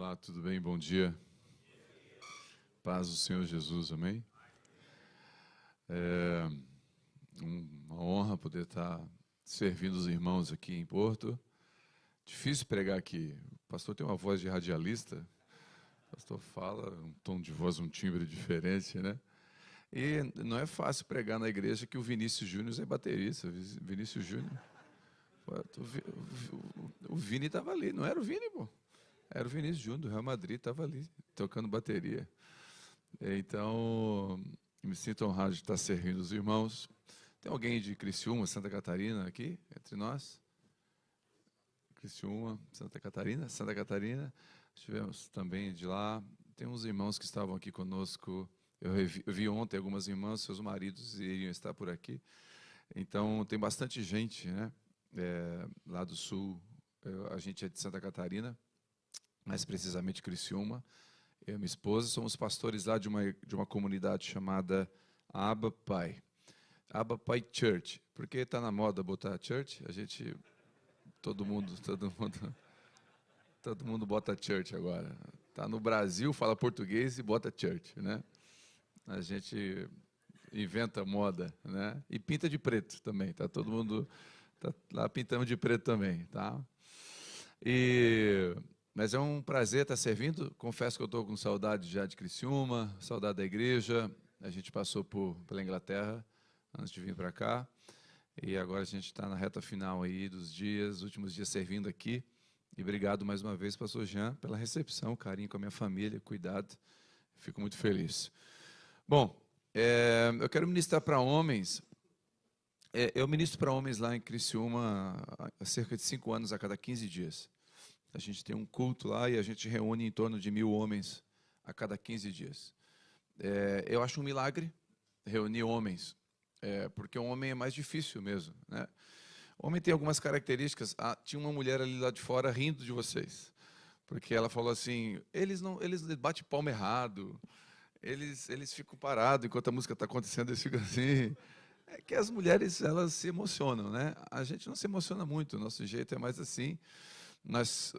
Olá, tudo bem? Bom dia. Paz do Senhor Jesus, amém? É uma honra poder estar servindo os irmãos aqui em Porto. Difícil pregar aqui. O pastor tem uma voz de radialista. O pastor fala, um tom de voz, um timbre diferente, né? E não é fácil pregar na igreja que o Vinícius Júnior é baterista. Vinícius Júnior. O Vini estava ali, não era o Vini, pô. Era o Vinícius Júnior, do Real Madrid, estava ali, tocando bateria. Então, me sinto honrado de estar servindo os irmãos. Tem alguém de Criciúma, Santa Catarina aqui, entre nós? Criciúma, Santa Catarina. Tivemos também de lá. Tem uns irmãos que estavam aqui conosco. Eu vi ontem algumas irmãs, seus maridos iriam estar por aqui. Então, tem bastante gente, né? Lá do sul. A gente é de Santa Catarina, mais precisamente Criciúma. Eu e minha esposa somos pastores lá de uma comunidade chamada Abba Pai. Abba Pai Church. Porque está na moda botar church, todo mundo bota church agora. Está no Brasil, fala português e bota church, né? A gente inventa moda, né? E pinta de preto também, tá? Todo mundo tá lá pintando de preto também, tá? Mas é um prazer estar servindo. Confesso que eu estou com saudade já de Criciúma, saudade da igreja. A gente passou pela Inglaterra antes de vir para cá. E agora a gente está na reta final aí dos dias, últimos dias servindo aqui. E obrigado mais uma vez, pastor Jean, pela recepção, carinho com a minha família, cuidado. Fico muito feliz. Bom, eu quero ministrar para homens. Eu ministro para homens lá em Criciúma há cerca de 5 anos, a cada 15 dias. A gente tem um culto lá e a gente reúne em torno de 1000 homens a cada 15 dias. Eu acho um milagre reunir homens, porque o homem é mais difícil mesmo, né? O homem tem algumas características. Tinha uma mulher ali lá de fora rindo de vocês, porque ela falou assim: eles batem palma errado, eles ficam parados enquanto a música está acontecendo, eles ficam assim. É que as mulheres, elas se emocionam, né? A gente não se emociona muito, o nosso jeito é mais assim.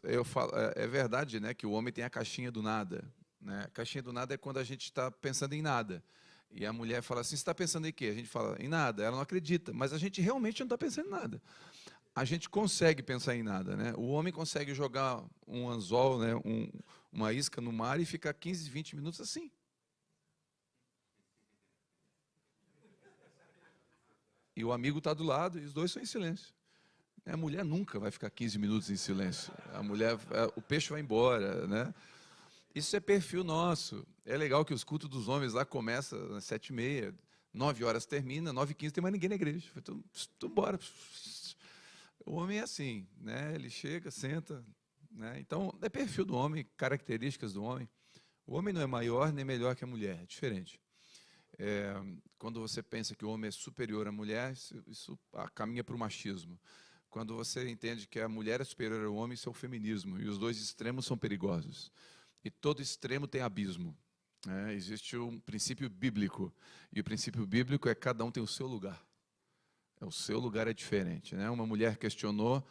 Eu falo, é verdade, né, que o homem tem a caixinha do nada, né? A caixinha do nada é quando a gente está pensando em nada. E a mulher fala assim: você está pensando em quê? A gente fala, em nada. Ela não acredita, mas a gente realmente não está pensando em nada. A gente consegue pensar em nada, né? O homem consegue jogar um anzol, né, uma isca no mar e ficar 15, 20 minutos assim. E o amigo está do lado e os dois estão em silêncio. A mulher nunca vai ficar 15 minutos em silêncio. O peixe vai embora, né? Isso é perfil nosso. É legal que os cultos dos homens lá começam às 7h30, 9 horas termina, 9h15 tem mais ninguém na igreja. Tudo embora. O homem é assim, né? Ele chega, senta, né? Então, é perfil do homem, características do homem. O homem não é maior nem melhor que a mulher, é diferente. Quando você pensa que o homem é superior à mulher, isso caminha para o machismo. Quando você entende que a mulher é superior ao homem, isso é o feminismo. E os dois extremos são perigosos. E todo extremo tem abismo. Existe um princípio bíblico. E o princípio bíblico é que cada um tem o seu lugar. O seu lugar é diferente, né? Uma mulher questionou...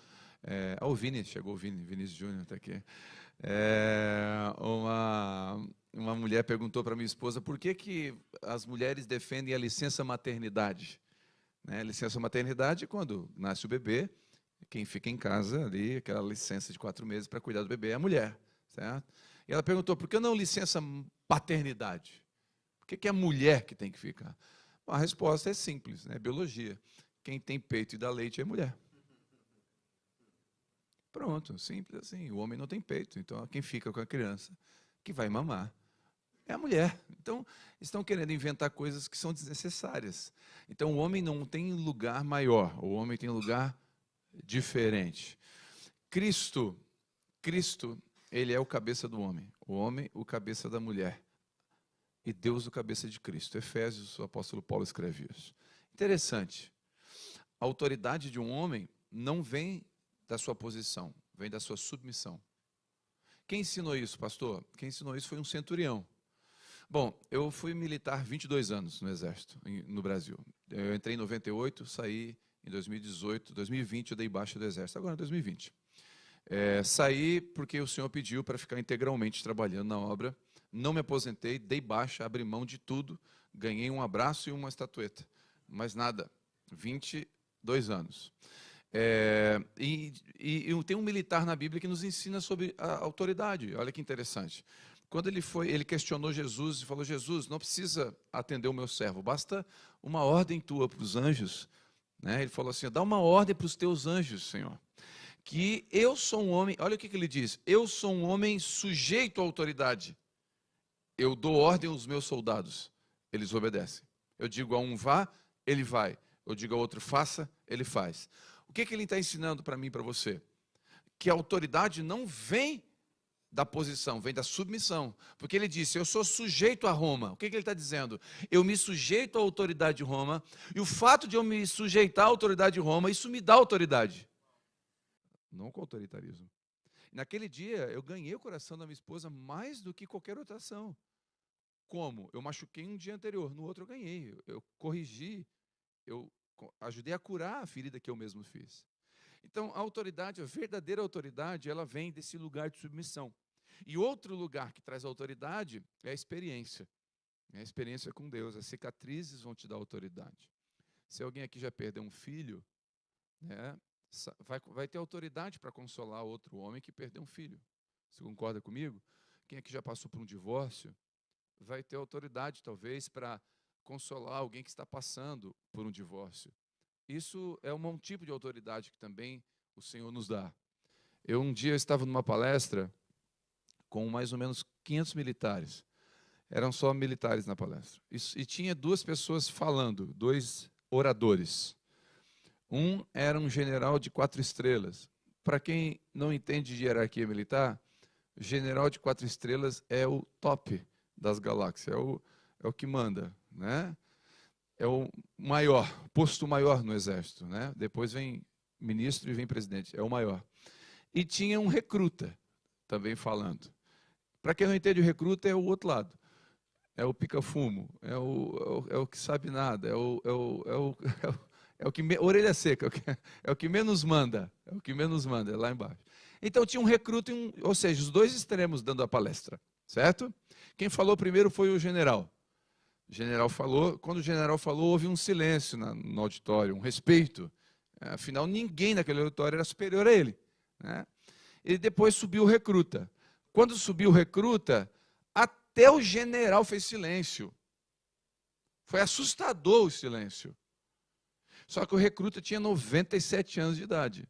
o Vini, chegou o Vinícius Júnior está aqui. Uma mulher perguntou para minha esposa por que as mulheres defendem a licença maternidade. Né? Licença maternidade é quando nasce o bebê, quem fica em casa ali, aquela licença de 4 meses para cuidar do bebê é a mulher, certo? E ela perguntou, por que não licença paternidade? Por que é a mulher que tem que ficar? Bom, a resposta é simples, né? Biologia. Quem tem peito e dá leite é mulher. Pronto, simples assim. O homem não tem peito, então quem fica com a criança, que vai mamar, é a mulher. Então, estão querendo inventar coisas que são desnecessárias. Então, o homem não tem lugar maior, o homem tem lugar diferente. Cristo, ele é o cabeça do homem, o cabeça da mulher, e Deus o cabeça de Cristo. Efésios, o apóstolo Paulo escreve isso. Interessante, a autoridade de um homem não vem da sua posição, vem da sua submissão. Quem ensinou isso, pastor? Quem ensinou isso foi um centurião. Bom, eu fui militar 22 anos no Exército, no Brasil. Eu entrei em 98, saí em 2018, 2020 eu dei baixa do Exército, agora em 2020. Saí porque o Senhor pediu para ficar integralmente trabalhando na obra. Não me aposentei, dei baixa, abri mão de tudo, ganhei um abraço e uma estatueta. Mas nada, 22 anos. E tem um militar na Bíblia que nos ensina sobre a autoridade. Olha que interessante. Quando ele questionou Jesus e falou: Jesus, não precisa atender o meu servo, basta uma ordem tua para os anjos. Né? Ele falou assim: dá uma ordem para os teus anjos, Senhor, que eu sou um homem, olha o que ele diz: eu sou um homem sujeito à autoridade. Eu dou ordem aos meus soldados, eles obedecem. Eu digo a um vá, ele vai. Eu digo a outro faça, ele faz. O que ele está ensinando para mim e para você? Que a autoridade não vem da posição, vem da submissão. Porque ele disse: eu sou sujeito a Roma. O que ele está dizendo? Eu me sujeito à autoridade de Roma, e o fato de eu me sujeitar à autoridade de Roma, isso me dá autoridade. Não com autoritarismo. Naquele dia, eu ganhei o coração da minha esposa mais do que qualquer outra ação. Como? Eu machuquei um dia anterior, no outro eu ganhei. Eu corrigi, eu ajudei a curar a ferida que eu mesmo fiz. Então, a autoridade, a verdadeira autoridade, ela vem desse lugar de submissão. E outro lugar que traz autoridade é a experiência. É a experiência com Deus. As cicatrizes vão te dar autoridade. Se alguém aqui já perdeu um filho, né, vai ter autoridade para consolar outro homem que perdeu um filho. Você concorda comigo? Quem aqui já passou por um divórcio, vai ter autoridade, talvez, para consolar alguém que está passando por um divórcio. Isso é um tipo de autoridade que também o Senhor nos dá. Um dia estava numa palestra com mais ou menos 500 militares. Eram só militares na palestra. E tinha duas pessoas falando, dois oradores. Um era um general de 4 estrelas. Para quem não entende de hierarquia militar, general de 4 estrelas é o top das galáxias, é o que manda, né? É o maior, posto maior no exército, né? Depois vem ministro e vem presidente, é o maior. E tinha um recruta também falando. Para quem não entende, o recruta é o outro lado. É o pica-fumo, é o que sabe nada, é o que orelha seca, é o que menos manda, é lá embaixo. Então tinha um recruta, ou seja, os dois extremos dando a palestra, certo? Quem falou primeiro foi o general. O general falou, quando o general falou, houve um silêncio no auditório, um respeito. Afinal, ninguém naquele auditório era superior a ele, né? E depois subiu o recruta. Quando subiu o recruta, até o general fez silêncio. Foi assustador o silêncio. Só que o recruta tinha 97 anos de idade.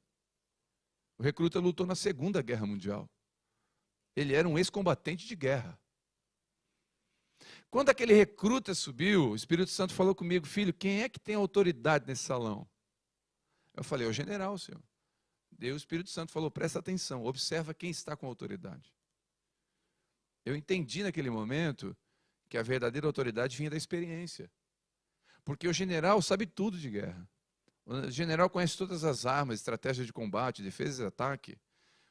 O recruta lutou na Segunda Guerra Mundial. Ele era um ex-combatente de guerra. Quando aquele recruta subiu, o Espírito Santo falou comigo: filho, quem é que tem autoridade nesse salão? Eu falei: é o general, senhor. Daí o Espírito Santo falou: presta atenção, observa quem está com autoridade. Eu entendi naquele momento que a verdadeira autoridade vinha da experiência. Porque o general sabe tudo de guerra. O general conhece todas as armas, estratégias de combate, defesa e ataque.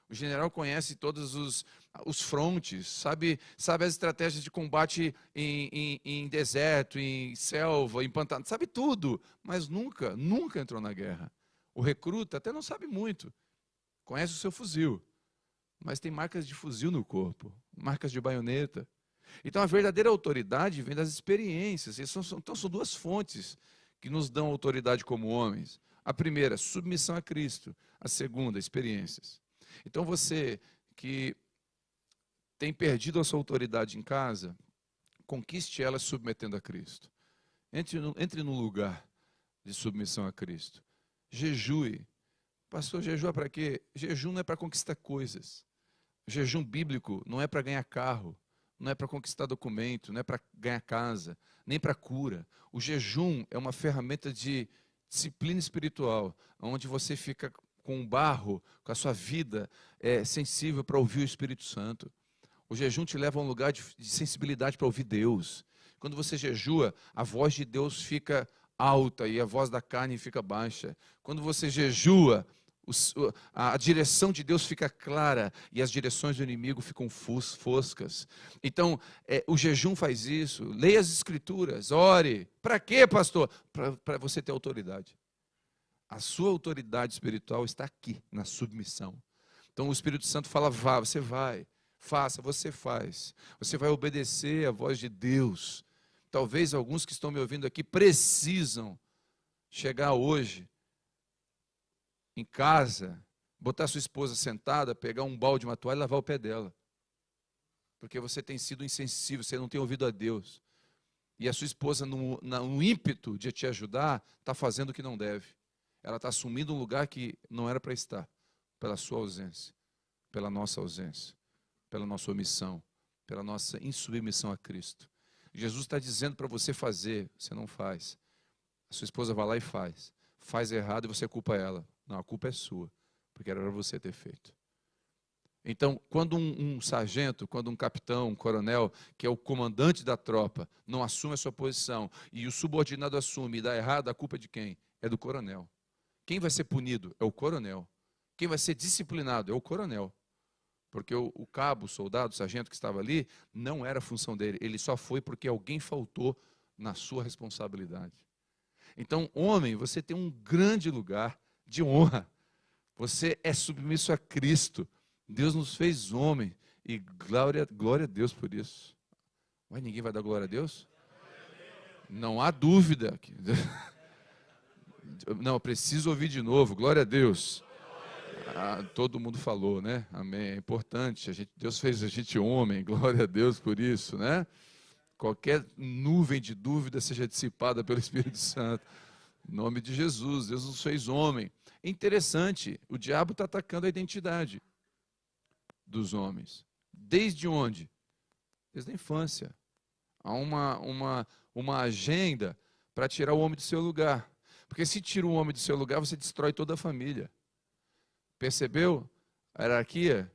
O general conhece todos os frontes, sabe as estratégias de combate em deserto, em selva, em pantano, sabe tudo, mas nunca entrou na guerra. O recruta até não sabe muito, conhece o seu fuzil, mas tem marcas de fuzil no corpo, marcas de baioneta. Então a verdadeira autoridade vem das experiências. Então são duas fontes que nos dão autoridade como homens. A primeira, submissão a Cristo. A segunda, experiências. Então você que tem perdido a sua autoridade em casa, conquiste ela submetendo a Cristo. Entre no lugar de submissão a Cristo. Jejue. Pastor, jejua para quê? Jejum não é para conquistar coisas. O jejum bíblico não é para ganhar carro, não é para conquistar documento, não é para ganhar casa, nem para cura. O jejum é uma ferramenta de disciplina espiritual, onde você fica com o barro, com a sua vida sensível para ouvir o Espírito Santo. O jejum te leva a um lugar de sensibilidade para ouvir Deus. Quando você jejua, a voz de Deus fica alta e a voz da carne fica baixa. Quando você jejua, a direção de Deus fica clara e as direções do inimigo ficam foscas. Então, o jejum faz isso. Leia as Escrituras, ore. Para quê, pastor? Para você ter autoridade. A sua autoridade espiritual está aqui, na submissão. Então o Espírito Santo fala, vá, você vai, faça, você faz. Você vai obedecer à voz de Deus. Talvez alguns que estão me ouvindo aqui precisam chegar hoje em casa, botar sua esposa sentada, pegar um balde, uma toalha e lavar o pé dela. Porque você tem sido insensível, você não tem ouvido a Deus. E a sua esposa, no ímpeto de te ajudar, está fazendo o que não deve. Ela está assumindo um lugar que não era para estar, pela sua ausência, pela nossa ausência, pela nossa omissão, pela nossa insubmissão a Cristo. Jesus está dizendo para você fazer, você não faz. A sua esposa vai lá e faz. Faz errado e você culpa ela. Não, a culpa é sua, porque era para você ter feito. Então, quando um sargento, quando um capitão, um coronel, que é o comandante da tropa, não assume a sua posição, e o subordinado assume e dá errado, a culpa é de quem? É do coronel. Quem vai ser punido? É o coronel. Quem vai ser disciplinado? É o coronel. Porque o cabo, o soldado, o sargento que estava ali, não era a função dele. Ele só foi porque alguém faltou na sua responsabilidade. Então, homem, você tem um grande lugar de honra. Você é submisso a Cristo. Deus nos fez homem. E glória a Deus por isso. Mas ninguém vai dar glória a Deus? Não há dúvida. Não, preciso ouvir de novo. Glória a Deus. Todo mundo falou, né? Amém. É importante. Deus fez a gente homem. Glória a Deus por isso, né? Qualquer nuvem de dúvida seja dissipada pelo Espírito Santo. Em nome de Jesus. Deus nos fez homem. Interessante. O diabo está atacando a identidade dos homens. Desde onde? Desde a infância. Há uma agenda para tirar o homem do seu lugar. Porque se tira o homem do seu lugar, você destrói toda a família. Percebeu a hierarquia?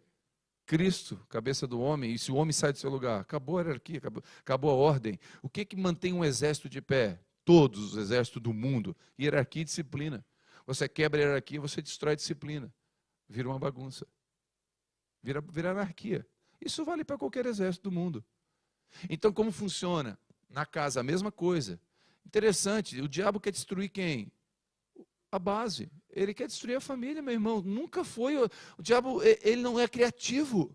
Cristo, cabeça do homem, e se o homem sai do seu lugar, acabou a hierarquia, acabou a ordem. O que mantém um exército de pé? Todos os exércitos do mundo. Hierarquia e disciplina. Você quebra a hierarquia, você destrói a disciplina. Vira uma bagunça. Vira anarquia. Isso vale para qualquer exército do mundo. Então, como funciona? Na casa, a mesma coisa. Interessante, o diabo quer destruir quem? A base. Ele quer destruir a família, meu irmão. Nunca foi. O diabo, ele não é criativo.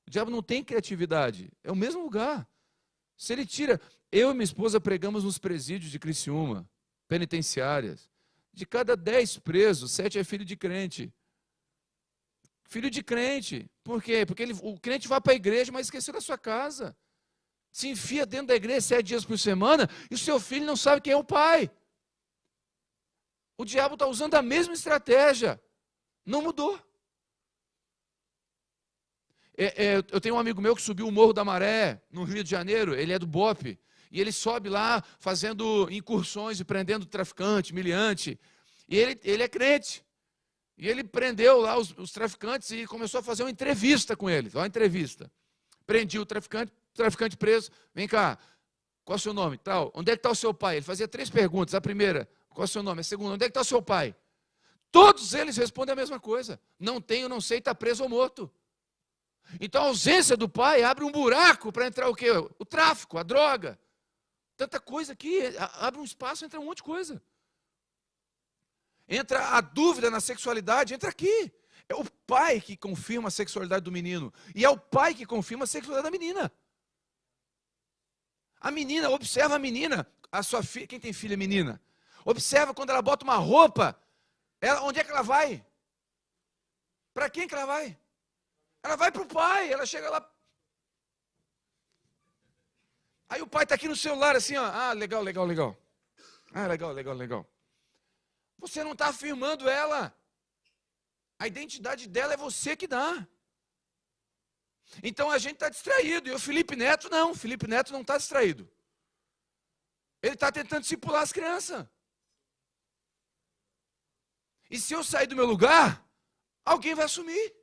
O diabo não tem criatividade. É o mesmo lugar. Se ele tira... Eu e minha esposa pregamos nos presídios de Criciúma, penitenciárias. De cada 10 presos, 7 é filho de crente. Filho de crente. Por quê? Porque o crente vai para a igreja, mas esqueceu da sua casa. Se enfia dentro da igreja 7 dias por semana e o seu filho não sabe quem é o pai. O diabo está usando a mesma estratégia. Não mudou. Eu tenho um amigo meu que subiu o Morro da Maré, no Rio de Janeiro. Ele é do BOPE. E ele sobe lá fazendo incursões e prendendo traficante, miliante. E ele é crente. E ele prendeu lá os traficantes e começou a fazer uma entrevista com eles. Uma entrevista. Prendi o traficante preso. Vem cá, qual é o seu nome? Tal. Onde é que está o seu pai? Ele fazia 3 perguntas. A primeira, qual é o seu nome? A segunda, onde é que está o seu pai? Todos eles respondem a mesma coisa. Não tenho, não sei, está preso ou morto. Então a ausência do pai abre um buraco para entrar o quê? O tráfico, a droga. Tanta coisa aqui, abre um espaço, entra um monte de coisa. Entra a dúvida na sexualidade, entra aqui. É o pai que confirma a sexualidade do menino. E é o pai que confirma a sexualidade da menina. A menina, observa a menina, a sua filha, quem tem filha menina? Observa quando ela bota uma roupa, onde é que ela vai? Para quem que ela vai? Ela vai para o pai, ela chega lá. Aí o pai está aqui no celular assim, ó. Ah, legal. Ah, legal. Você não está afirmando ela. A identidade dela é você que dá. Então a gente está distraído. E o Felipe Neto não. O Felipe Neto não está distraído. Ele está tentando discipular as crianças. E se eu sair do meu lugar, alguém vai assumir.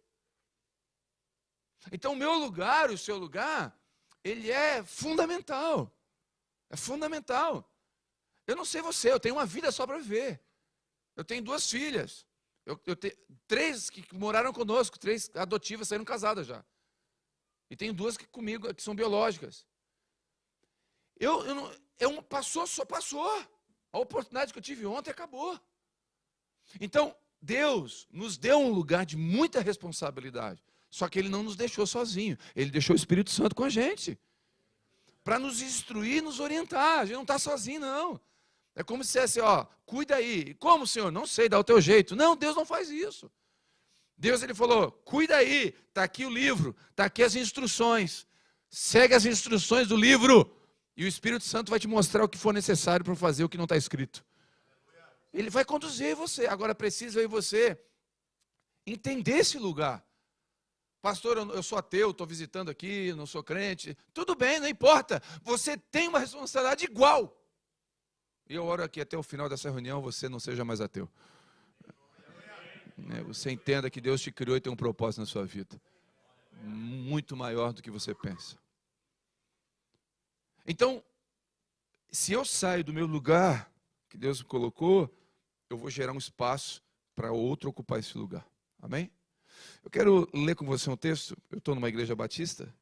Então o meu lugar, o seu lugar, ele é fundamental. É fundamental. Eu não sei você, eu tenho uma vida só para viver. Eu tenho 2 filhas. Eu tenho 3 que moraram conosco, 3 adotivas, saíram casadas já. E tenho 2 que comigo, que são biológicas. Só passou. A oportunidade que eu tive ontem acabou. Então, Deus nos deu um lugar de muita responsabilidade. Só que Ele não nos deixou sozinho. Ele deixou o Espírito Santo com a gente. Para nos instruir, nos orientar. A gente não está sozinho, não. É como se dissesse, ó, cuida aí. Como, Senhor? Não sei, dá o teu jeito. Não, Deus não faz isso. Deus, Ele falou, cuida aí. Está aqui o livro, está aqui as instruções. Segue as instruções do livro. E o Espírito Santo vai te mostrar o que for necessário para fazer o que não está escrito. Ele vai conduzir você. Agora precisa eu e você entender esse lugar. Pastor, eu sou ateu, estou visitando aqui, não sou crente. Tudo bem, não importa. Você tem uma responsabilidade igual. E eu oro aqui até o final dessa reunião, você não seja mais ateu. Você entenda que Deus te criou e tem um propósito na sua vida. Muito maior do que você pensa. Então, se eu saio do meu lugar que Deus me colocou, eu vou gerar um espaço para outro ocupar esse lugar. Amém? Eu quero ler com você um texto. Eu estou numa igreja batista.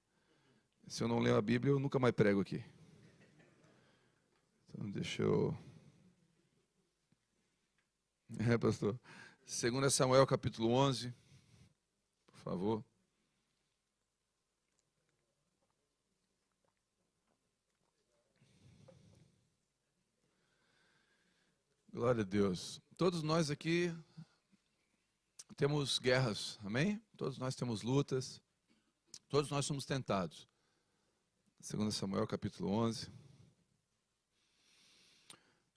Se eu não ler a Bíblia, eu nunca mais prego aqui. Então, deixa eu... pastor. 2 Samuel, capítulo 11. Por favor. Glória a Deus. Todos nós aqui temos guerras, amém? Todos nós temos lutas. Todos nós somos tentados. 2 Samuel, capítulo 11.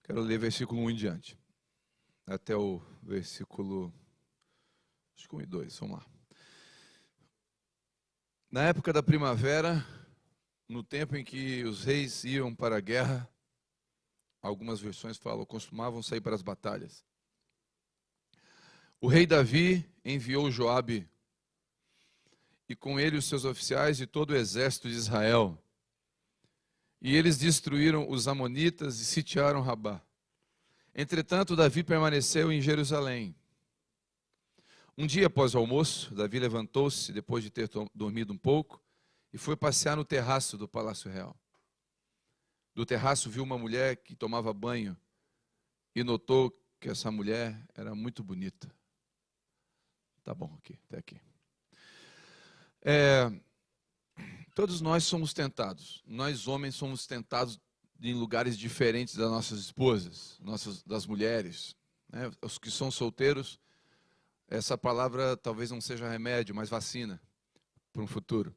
Quero ler versículo 1 em diante. Até o versículo, acho que 1 e 2, vamos lá. Na época da primavera, no tempo em que os reis iam para a guerra, algumas versões falam, costumavam sair para as batalhas. O rei Davi enviou Joabe, e com ele os seus oficiais e todo o exército de Israel. E eles destruíram os amonitas e sitiaram Rabá. Entretanto, Davi permaneceu em Jerusalém. Um dia após o almoço, Davi levantou-se, depois de ter dormido um pouco, e foi passear no terraço do Palácio Real. Do terraço viu uma mulher que tomava banho e notou que essa mulher era muito bonita. Tá bom, aqui, até aqui. Todos nós somos tentados. Nós, homens, somos tentados em lugares diferentes das nossas esposas, das mulheres. Né? Os que são solteiros, essa palavra talvez não seja remédio, mas vacina para um futuro.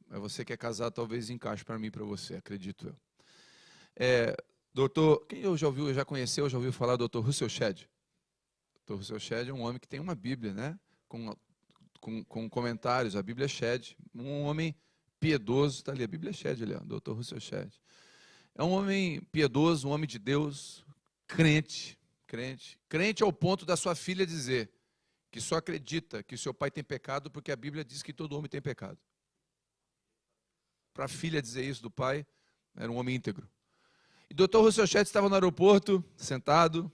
Mas você que é casado, talvez encaixe para mim e para você, acredito eu. Doutor, quem eu já conheceu, já ouviu falar do Dr. Russell Shedd? Dr. Russell Shedd é um homem que tem uma Bíblia, né? Com comentários, a Bíblia Shedd, um homem piedoso, está ali, a Bíblia Shedd ali, ó, Dr. Russell Shedd. É um homem piedoso, um homem de Deus, crente ao ponto da sua filha dizer que só acredita que o seu pai tem pecado porque a Bíblia diz que todo homem tem pecado. Para a filha dizer isso do pai, era um homem íntegro. E o Dr. Russell Shedd estava no aeroporto, sentado,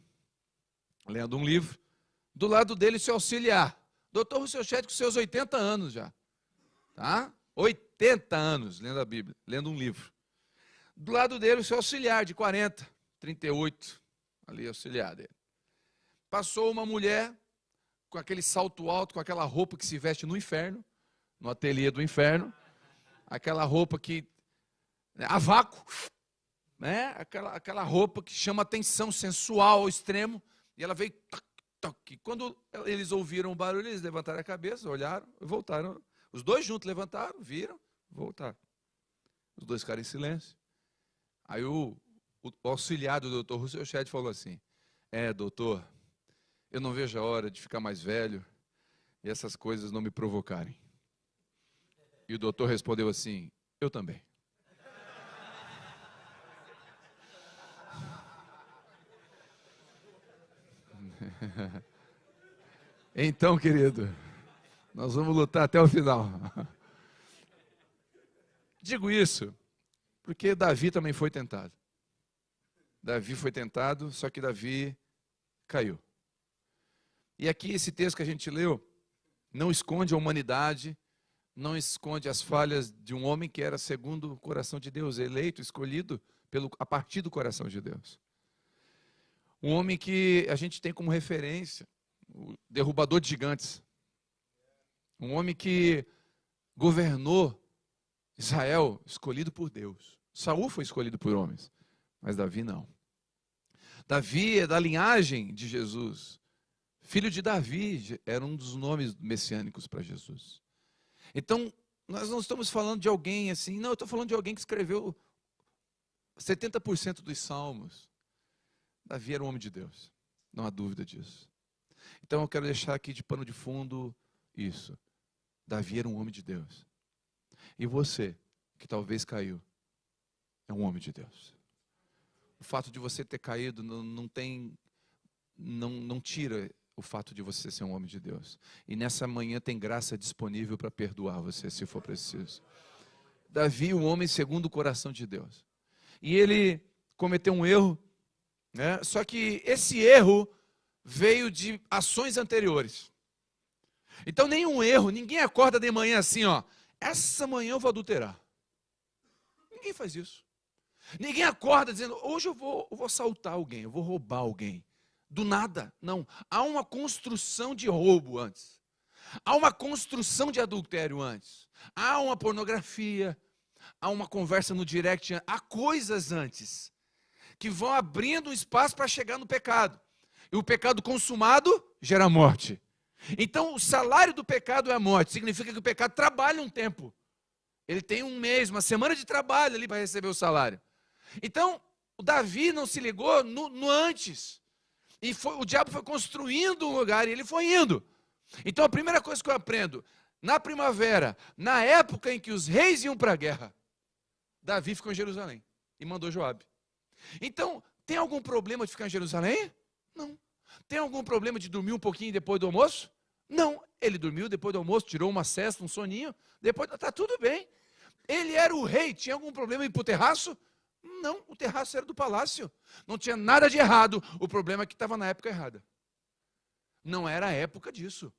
lendo um livro, do lado dele seu auxiliar. Dr. Russell Shedd com seus 80 anos já, tá? 80 anos lendo a Bíblia, lendo um livro. Do lado dele, o seu auxiliar, de 40, 38, ali, auxiliar dele. Passou uma mulher com aquele salto alto, com aquela roupa que se veste no inferno, no ateliê do inferno, aquela roupa que, a vácuo, né? Aquela roupa que chama atenção, sensual ao extremo, e ela veio, toc, toc. Quando eles ouviram o barulho, eles levantaram a cabeça, olharam e voltaram. Os dois juntos levantaram, viram, voltaram. Os dois ficaram em silêncio. Aí o auxiliar do Dr. Russell Shedd falou assim, doutor, eu não vejo a hora de ficar mais velho e essas coisas não me provocarem. E o doutor respondeu assim, eu também. Então, querido, nós vamos lutar até o final. Digo isso porque Davi também foi tentado. Davi foi tentado, só que Davi caiu. E aqui esse texto que a gente leu não esconde a humanidade, não esconde as falhas de um homem que era segundo o coração de Deus, eleito, escolhido a partir do coração de Deus. Um homem que a gente tem como referência, o derrubador de gigantes. Um homem que governou Israel, escolhido por Deus. Saul foi escolhido por homens, mas Davi não. Davi é da linhagem de Jesus. Filho de Davi era um dos nomes messiânicos para Jesus. Então, nós não estamos falando de alguém assim, não, eu estou falando de alguém que escreveu 70% dos salmos. Davi era um homem de Deus, não há dúvida disso. Então eu quero deixar aqui de pano de fundo isso. Davi era um homem de Deus. E você, que talvez caiu, é um homem de Deus. O fato de você ter caído não tira o fato de você ser um homem de Deus. E nessa manhã tem graça disponível para perdoar você, se for preciso. Davi, um homem segundo o coração de Deus. E ele cometeu um erro, né? Só que esse erro veio de ações anteriores. Então nenhum erro, ninguém acorda de manhã assim, ó, essa manhã eu vou adulterar. Ninguém faz isso. Ninguém acorda dizendo, hoje eu vou assaltar alguém, eu vou roubar alguém. Do nada, não. Há uma construção de roubo antes. Há uma construção de adultério antes. Há uma pornografia, há uma conversa no direct, há coisas antes que vão abrindo um espaço para chegar no pecado. E o pecado consumado gera morte. Então, o salário do pecado é a morte. Significa que o pecado trabalha um tempo. Ele tem um mês, uma semana de trabalho ali para receber o salário. Então, o Davi não se ligou no antes. E o diabo foi construindo um lugar e ele foi indo. Então, a primeira coisa que eu aprendo, na primavera, na época em que os reis iam para a guerra, Davi ficou em Jerusalém e mandou Joabe. Então, tem algum problema de ficar em Jerusalém? Não. Tem algum problema de dormir um pouquinho depois do almoço? Não. Ele dormiu depois do almoço, tirou uma sesta, um soninho, depois está tudo bem. Ele era o rei, tinha algum problema em ir para o terraço? Não, o terraço era do palácio. Não tinha nada de errado. O problema é que estava na época errada. Não era a época disso.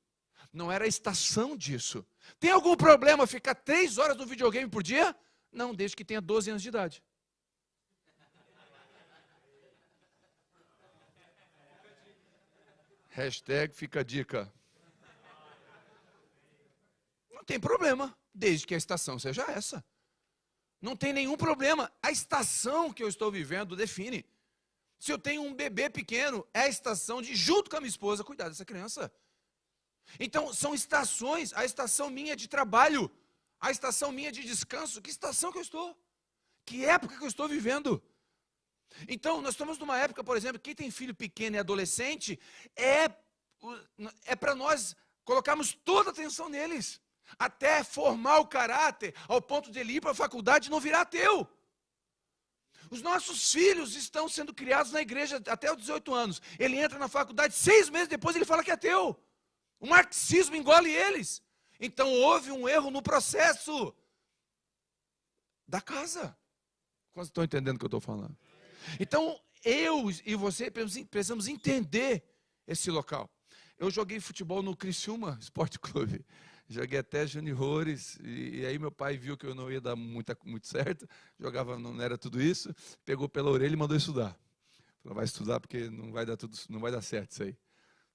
Não era a estação disso. Tem algum problema ficar 3 horas no videogame por dia? Não, desde que tenha 12 anos de idade. Hashtag fica a dica. Não tem problema, desde que a estação seja essa. Não tem nenhum problema. A estação que eu estou vivendo define. Se eu tenho um bebê pequeno, é a estação de, junto com a minha esposa, cuidar dessa criança. Então, são estações. A estação minha de trabalho, a estação minha de descanso. Que estação que eu estou? Que época que eu estou vivendo? Então, nós estamos numa época, por exemplo, quem tem filho pequeno e adolescente, é para nós colocarmos toda a atenção neles, até formar o caráter, ao ponto de ele ir para a faculdade e não virar ateu. Os nossos filhos estão sendo criados na igreja até os 18 anos. Ele entra na faculdade, 6 meses depois ele fala que é ateu. O marxismo engole eles. Então, houve um erro no processo da casa. Quantos estão entendendo o que eu estou falando? Então, eu e você precisamos entender esse local. Eu joguei futebol no Criciúma Esporte Clube. Joguei até juniores, e aí meu pai viu que eu não ia dar muito certo, jogava, não era tudo isso, pegou pela orelha e mandou estudar. Falou, vai estudar porque não vai dar certo isso aí.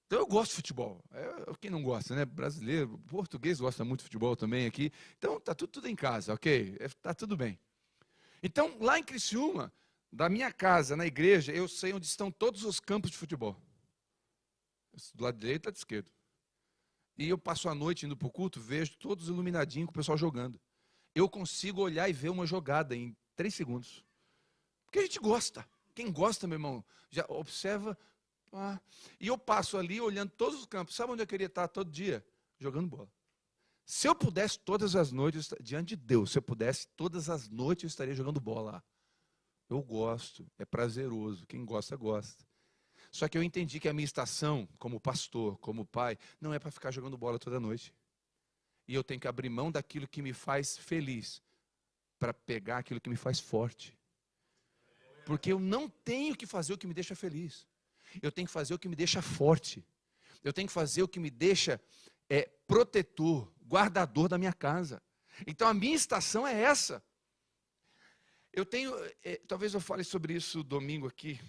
Então eu gosto de futebol. Quem não gosta, né? Brasileiro, português gosta muito de futebol também aqui. Então está tudo em casa, ok? Está tudo bem. Então, lá em Criciúma, da minha casa, na igreja, eu sei onde estão todos os campos de futebol. Do lado direito e do lado esquerdo. E eu passo a noite indo para o culto, vejo todos iluminadinhos com o pessoal jogando. Eu consigo olhar e ver uma jogada em 3 segundos. Porque a gente gosta. Quem gosta, meu irmão, já observa. E eu passo ali olhando todos os campos. Sabe onde eu queria estar todo dia? Jogando bola. Se eu pudesse todas as noites, diante de Deus, se eu pudesse todas as noites, eu estaria jogando bola lá. Eu gosto, é prazeroso. Quem gosta, gosta. Só que eu entendi que a minha estação, como pastor, como pai, não é para ficar jogando bola toda noite. E eu tenho que abrir mão daquilo que me faz feliz, para pegar aquilo que me faz forte. Porque eu não tenho que fazer o que me deixa feliz. Eu tenho que fazer o que me deixa forte. Eu tenho que fazer o que me deixa protetor, guardador da minha casa. Então a minha estação é essa. Eu tenho, talvez eu fale sobre isso domingo aqui.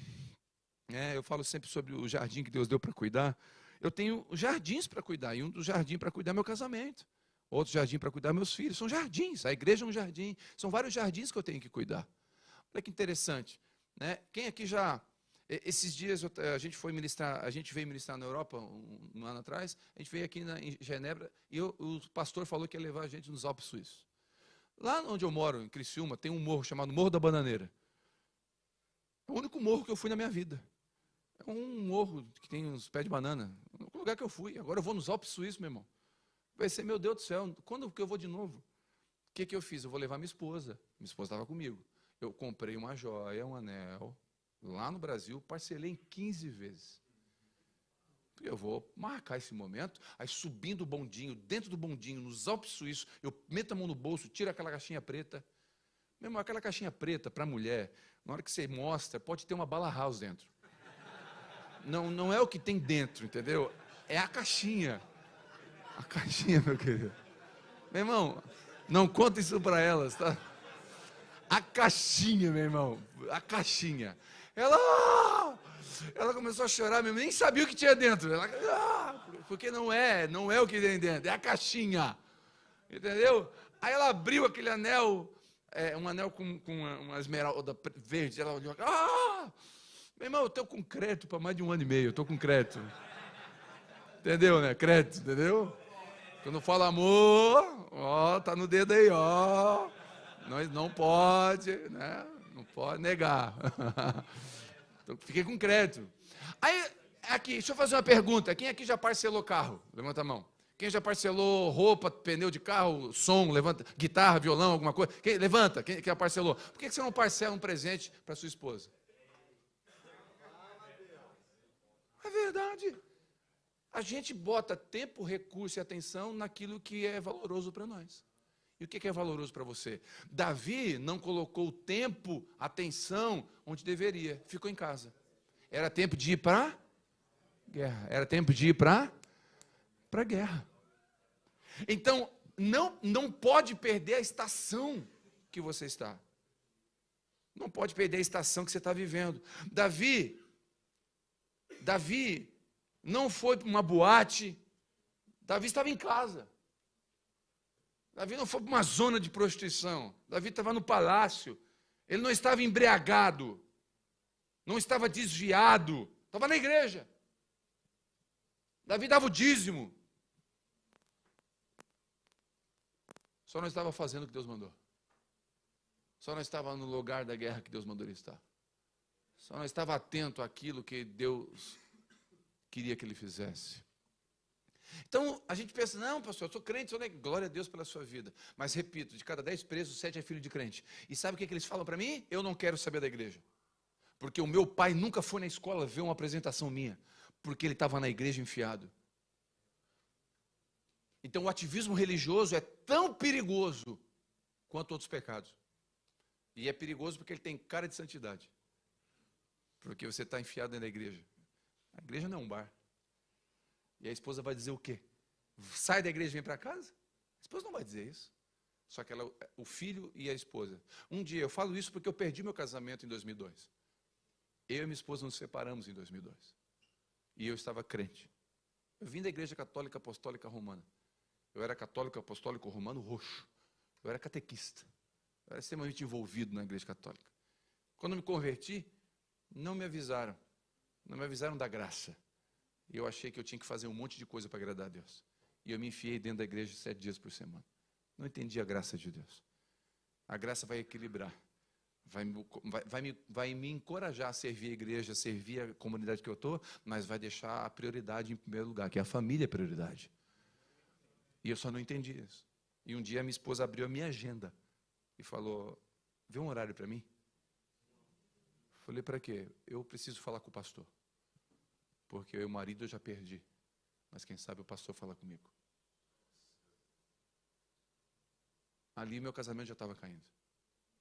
Eu falo sempre sobre o jardim que Deus deu para cuidar. Eu tenho jardins para cuidar, e um dos jardins para cuidar é meu casamento. Outro jardim para cuidar meus filhos. São jardins, a igreja é um jardim. São vários jardins que eu tenho que cuidar. Olha que interessante, né? Quem aqui já... Esses dias a gente foi ministrar, a gente veio ministrar na Europa um ano atrás, a gente veio aqui em Genebra e o pastor falou que ia levar a gente nos Alpes Suíços. Lá onde eu moro, em Criciúma, tem um morro chamado Morro da Bananeira. É o único morro que eu fui na minha vida. É um morro que tem uns pés de banana. É o único lugar que eu fui. Agora eu vou nos Alpes Suíços, meu irmão. Vai ser, meu Deus do céu, quando que eu vou de novo? O que eu fiz? Eu vou levar minha esposa. Minha esposa estava comigo. Eu comprei uma joia, um anel, lá no Brasil, parcelei em 15 vezes. Eu vou marcar esse momento, aí subindo o bondinho, dentro do bondinho, nos Alpes Suíços, eu meto a mão no bolso, tiro aquela caixinha preta. Mesmo aquela caixinha preta para a mulher, na hora que você mostra, pode ter uma bala house dentro. Não é o que tem dentro, entendeu? É a caixinha. A caixinha, meu querido. Meu irmão, não conta isso para elas, tá? A caixinha, meu irmão. A caixinha. Ela começou a chorar mesmo, nem sabia o que tinha dentro. Porque não é o que tem dentro, é a caixinha. Entendeu? Aí ela abriu aquele anel, um anel com uma esmeralda verde. Ela olhou, meu irmão, eu estou com crédito para mais de 1 ano e meio, eu estou com crédito. Entendeu, né? Crédito, entendeu? Quando fala amor, tá no dedo aí, não pode, né? Não pode negar. Então, fiquei com crédito. Aí, aqui, deixa eu fazer uma pergunta. Quem aqui já parcelou carro? Levanta a mão. Quem já parcelou roupa, pneu de carro, som, levanta, guitarra, violão, alguma coisa? Levanta, quem já parcelou? Por que você não parcela um presente para sua esposa? É verdade. A gente bota tempo, recurso e atenção naquilo que é valoroso para nós. E o que é valoroso para você? Davi não colocou tempo, atenção, onde deveria. Ficou em casa. Era tempo de ir para guerra. Era tempo de ir para guerra. Então, não pode perder a estação que você está. Não pode perder a estação que você está vivendo. Davi não foi para uma boate. Davi estava em casa. Davi não foi para uma zona de prostituição. Davi estava no palácio. Ele não estava embriagado. Não estava desviado. Estava na igreja. Davi dava o dízimo. Só não estava fazendo o que Deus mandou. Só não estava no lugar da guerra que Deus mandou ele estar. Só não estava atento àquilo que Deus queria que ele fizesse. Então, a gente pensa, não, pastor, eu sou crente, glória a Deus pela sua vida. Mas, repito, de cada 10 presos, 7 é filho de crente. E sabe o que eles falam para mim? Eu não quero saber da igreja. Porque o meu pai nunca foi na escola ver uma apresentação minha. Porque ele estava na igreja enfiado. Então, o ativismo religioso é tão perigoso quanto outros pecados. E é perigoso porque ele tem cara de santidade. Porque você está enfiado dentro da igreja. A igreja não é um bar. E a esposa vai dizer o quê? Sai da igreja e vem para casa? A esposa não vai dizer isso. Só que o filho e a esposa. Um dia, eu falo isso porque eu perdi meu casamento em 2002. Eu e minha esposa nos separamos em 2002. E eu estava crente. Eu vim da igreja católica apostólica romana. Eu era católico apostólico romano roxo. Eu era catequista. Eu era extremamente envolvido na igreja católica. Quando me converti, não me avisaram. Não me avisaram da graça. E eu achei que eu tinha que fazer um monte de coisa para agradar a Deus. E eu me enfiei dentro da igreja 7 dias por semana. Não entendi a graça de Deus. A graça vai equilibrar. Vai me encorajar a servir a igreja, a servir a comunidade que eu estou, mas vai deixar a prioridade em primeiro lugar, que é a família é prioridade. E eu só não entendi isso. E um dia a minha esposa abriu a minha agenda e falou, vê um horário para mim? Falei, para quê? Eu preciso falar com o pastor. Porque eu e o marido eu já perdi. Mas quem sabe o pastor fala comigo. Ali meu casamento já estava caindo.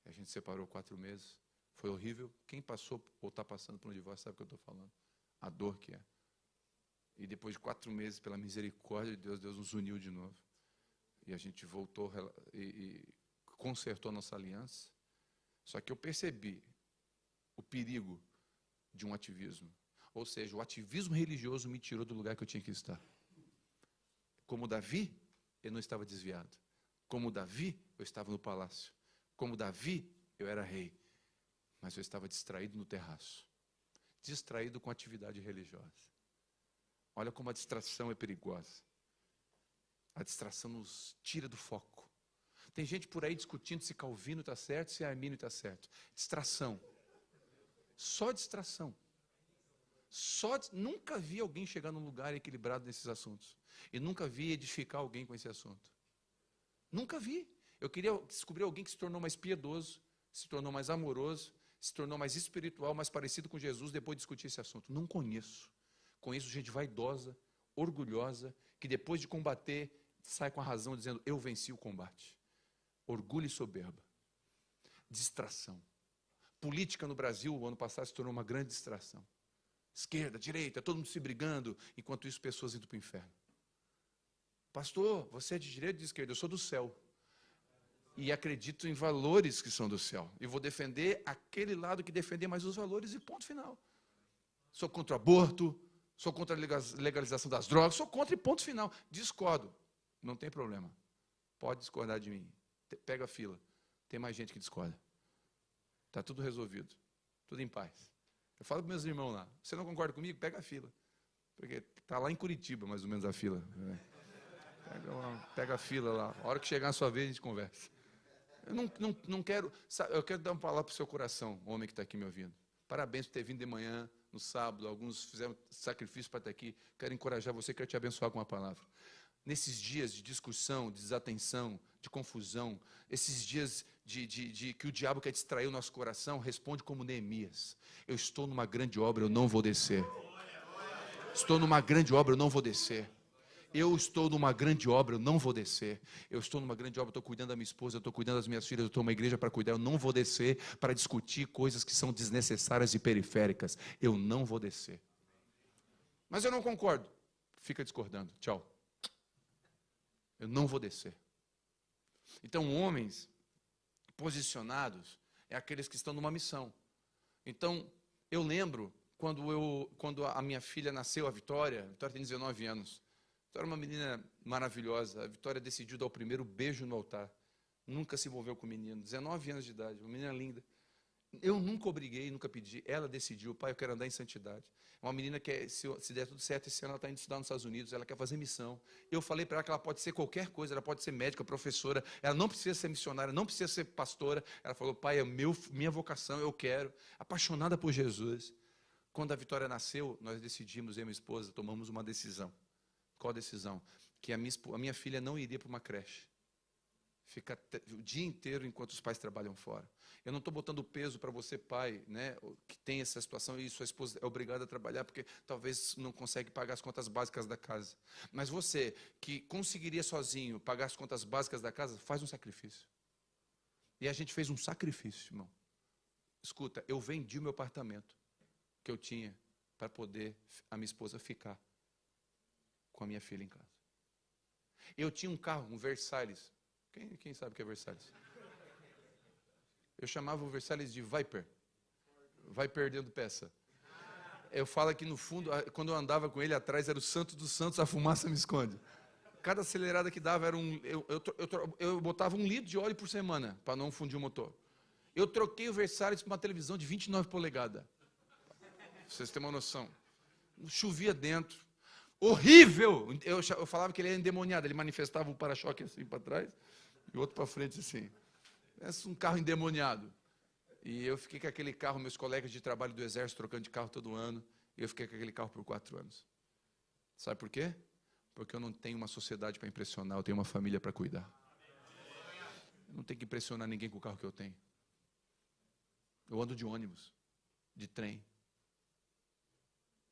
A gente separou 4 meses. Foi horrível. Quem passou ou está passando por um divórcio sabe o que eu estou falando. A dor que é. E depois de 4 meses, pela misericórdia de Deus, Deus nos uniu de novo. E a gente voltou e consertou a nossa aliança. Só que eu percebi o perigo de um ativismo. Ou seja, o ativismo religioso me tirou do lugar que eu tinha que estar. Como Davi, eu não estava desviado. Como Davi, eu estava no palácio. Como Davi, eu era rei. Mas eu estava distraído no terraço. Distraído com atividade religiosa. Olha como a distração é perigosa. A distração nos tira do foco. Tem gente por aí discutindo se Calvino está certo, se Armínio está certo. Distração. Só distração. Nunca vi alguém chegar num lugar equilibrado nesses assuntos. E nunca vi edificar alguém com esse assunto. Nunca vi. Eu queria descobrir alguém que se tornou mais piedoso, se tornou mais amoroso, se tornou mais espiritual, mais parecido com Jesus depois de discutir esse assunto. Não conheço. Conheço gente vaidosa, orgulhosa, que depois de combater, sai com a razão dizendo, eu venci o combate. Orgulho e soberba. Distração. Política no Brasil, o ano passado, se tornou uma grande distração. Esquerda, direita, todo mundo se brigando, enquanto isso pessoas indo para o inferno. Pastor, você é de direita ou de esquerda? Eu sou do céu. E acredito em valores que são do céu. E vou defender aquele lado que defender mais os valores e ponto final. Sou contra o aborto, sou contra a legalização das drogas, sou contra e ponto final. Discordo. Não tem problema. Pode discordar de mim. Pega a fila. Tem mais gente que discorda. Está tudo resolvido. Tudo em paz. Eu falo para meus irmãos lá, você não concorda comigo? Pega a fila. Porque está lá em Curitiba, mais ou menos, a fila. Pega a fila lá. A hora que chegar a sua vez, a gente conversa. Eu não quero... Sabe, eu quero dar uma palavra para o seu coração, homem que está aqui me ouvindo. Parabéns por ter vindo de manhã, no sábado. Alguns fizeram sacrifício para estar aqui. Quero encorajar você, quero te abençoar com uma palavra. Nesses dias de discussão, de desatenção, de confusão, esses dias de que o diabo quer distrair o nosso coração, responde como Neemias. Eu estou numa grande obra, eu não vou descer. Estou numa grande obra, eu não vou descer. Eu estou numa grande obra, eu não vou descer. Eu estou numa grande obra, eu estou cuidando da minha esposa, eu estou cuidando das minhas filhas, eu estou numa igreja para cuidar, eu não vou descer para discutir coisas que são desnecessárias e periféricas. Eu não vou descer. Mas eu não concordo. Fica discordando. Tchau. Eu não vou descer. Então, homens posicionados é aqueles que estão numa missão. Então, eu lembro quando a minha filha nasceu, a Vitória tem 19 anos. Vitória é uma menina maravilhosa. A Vitória decidiu dar o primeiro beijo no altar. Nunca se envolveu com o menino. 19 anos de idade, uma menina linda. Eu nunca obriguei, nunca pedi. Ela decidiu, pai, eu quero andar em santidade. É uma menina que, se der tudo certo, esse ano ela está indo estudar nos Estados Unidos, ela quer fazer missão. Eu falei para ela que ela pode ser qualquer coisa, ela pode ser médica, professora, ela não precisa ser missionária, não precisa ser pastora. Ela falou, pai, é minha vocação, eu quero. Apaixonada por Jesus. Quando a Vitória nasceu, nós decidimos, eu e minha esposa, tomamos uma decisão. Qual decisão? Que a minha filha não iria para uma creche. Fica o dia inteiro enquanto os pais trabalham fora. Eu não estou botando peso para você, pai, né, que tem essa situação e sua esposa é obrigada a trabalhar porque talvez não consegue pagar as contas básicas da casa. Mas você, que conseguiria sozinho pagar as contas básicas da casa, faz um sacrifício. E a gente fez um sacrifício, irmão. Escuta, eu vendi o meu apartamento que eu tinha para poder a minha esposa ficar com a minha filha em casa. Eu tinha um carro, um Versalhes. Quem sabe o que é Versalhes? Eu chamava o Versalhes de Viper. Vai perdendo peça. Eu falo que no fundo, quando eu andava com ele atrás, era o santo dos santos, a fumaça me esconde. Cada acelerada que dava era eu botava 1 litro de óleo por semana, para não fundir o motor. Eu troquei o Versalhes por uma televisão de 29 polegadas. Vocês têm uma noção. Chovia dentro. Horrível! Eu falava que ele era endemoniado. Ele manifestava um para-choque assim para trás e outro para frente assim. É um carro endemoniado. E eu fiquei com aquele carro, meus colegas de trabalho do Exército trocando de carro todo ano. E eu fiquei com aquele carro por 4 anos. Sabe por quê? Porque eu não tenho uma sociedade para impressionar, eu tenho uma família para cuidar. Eu não tenho que impressionar ninguém com o carro que eu tenho. Eu ando de ônibus, de trem.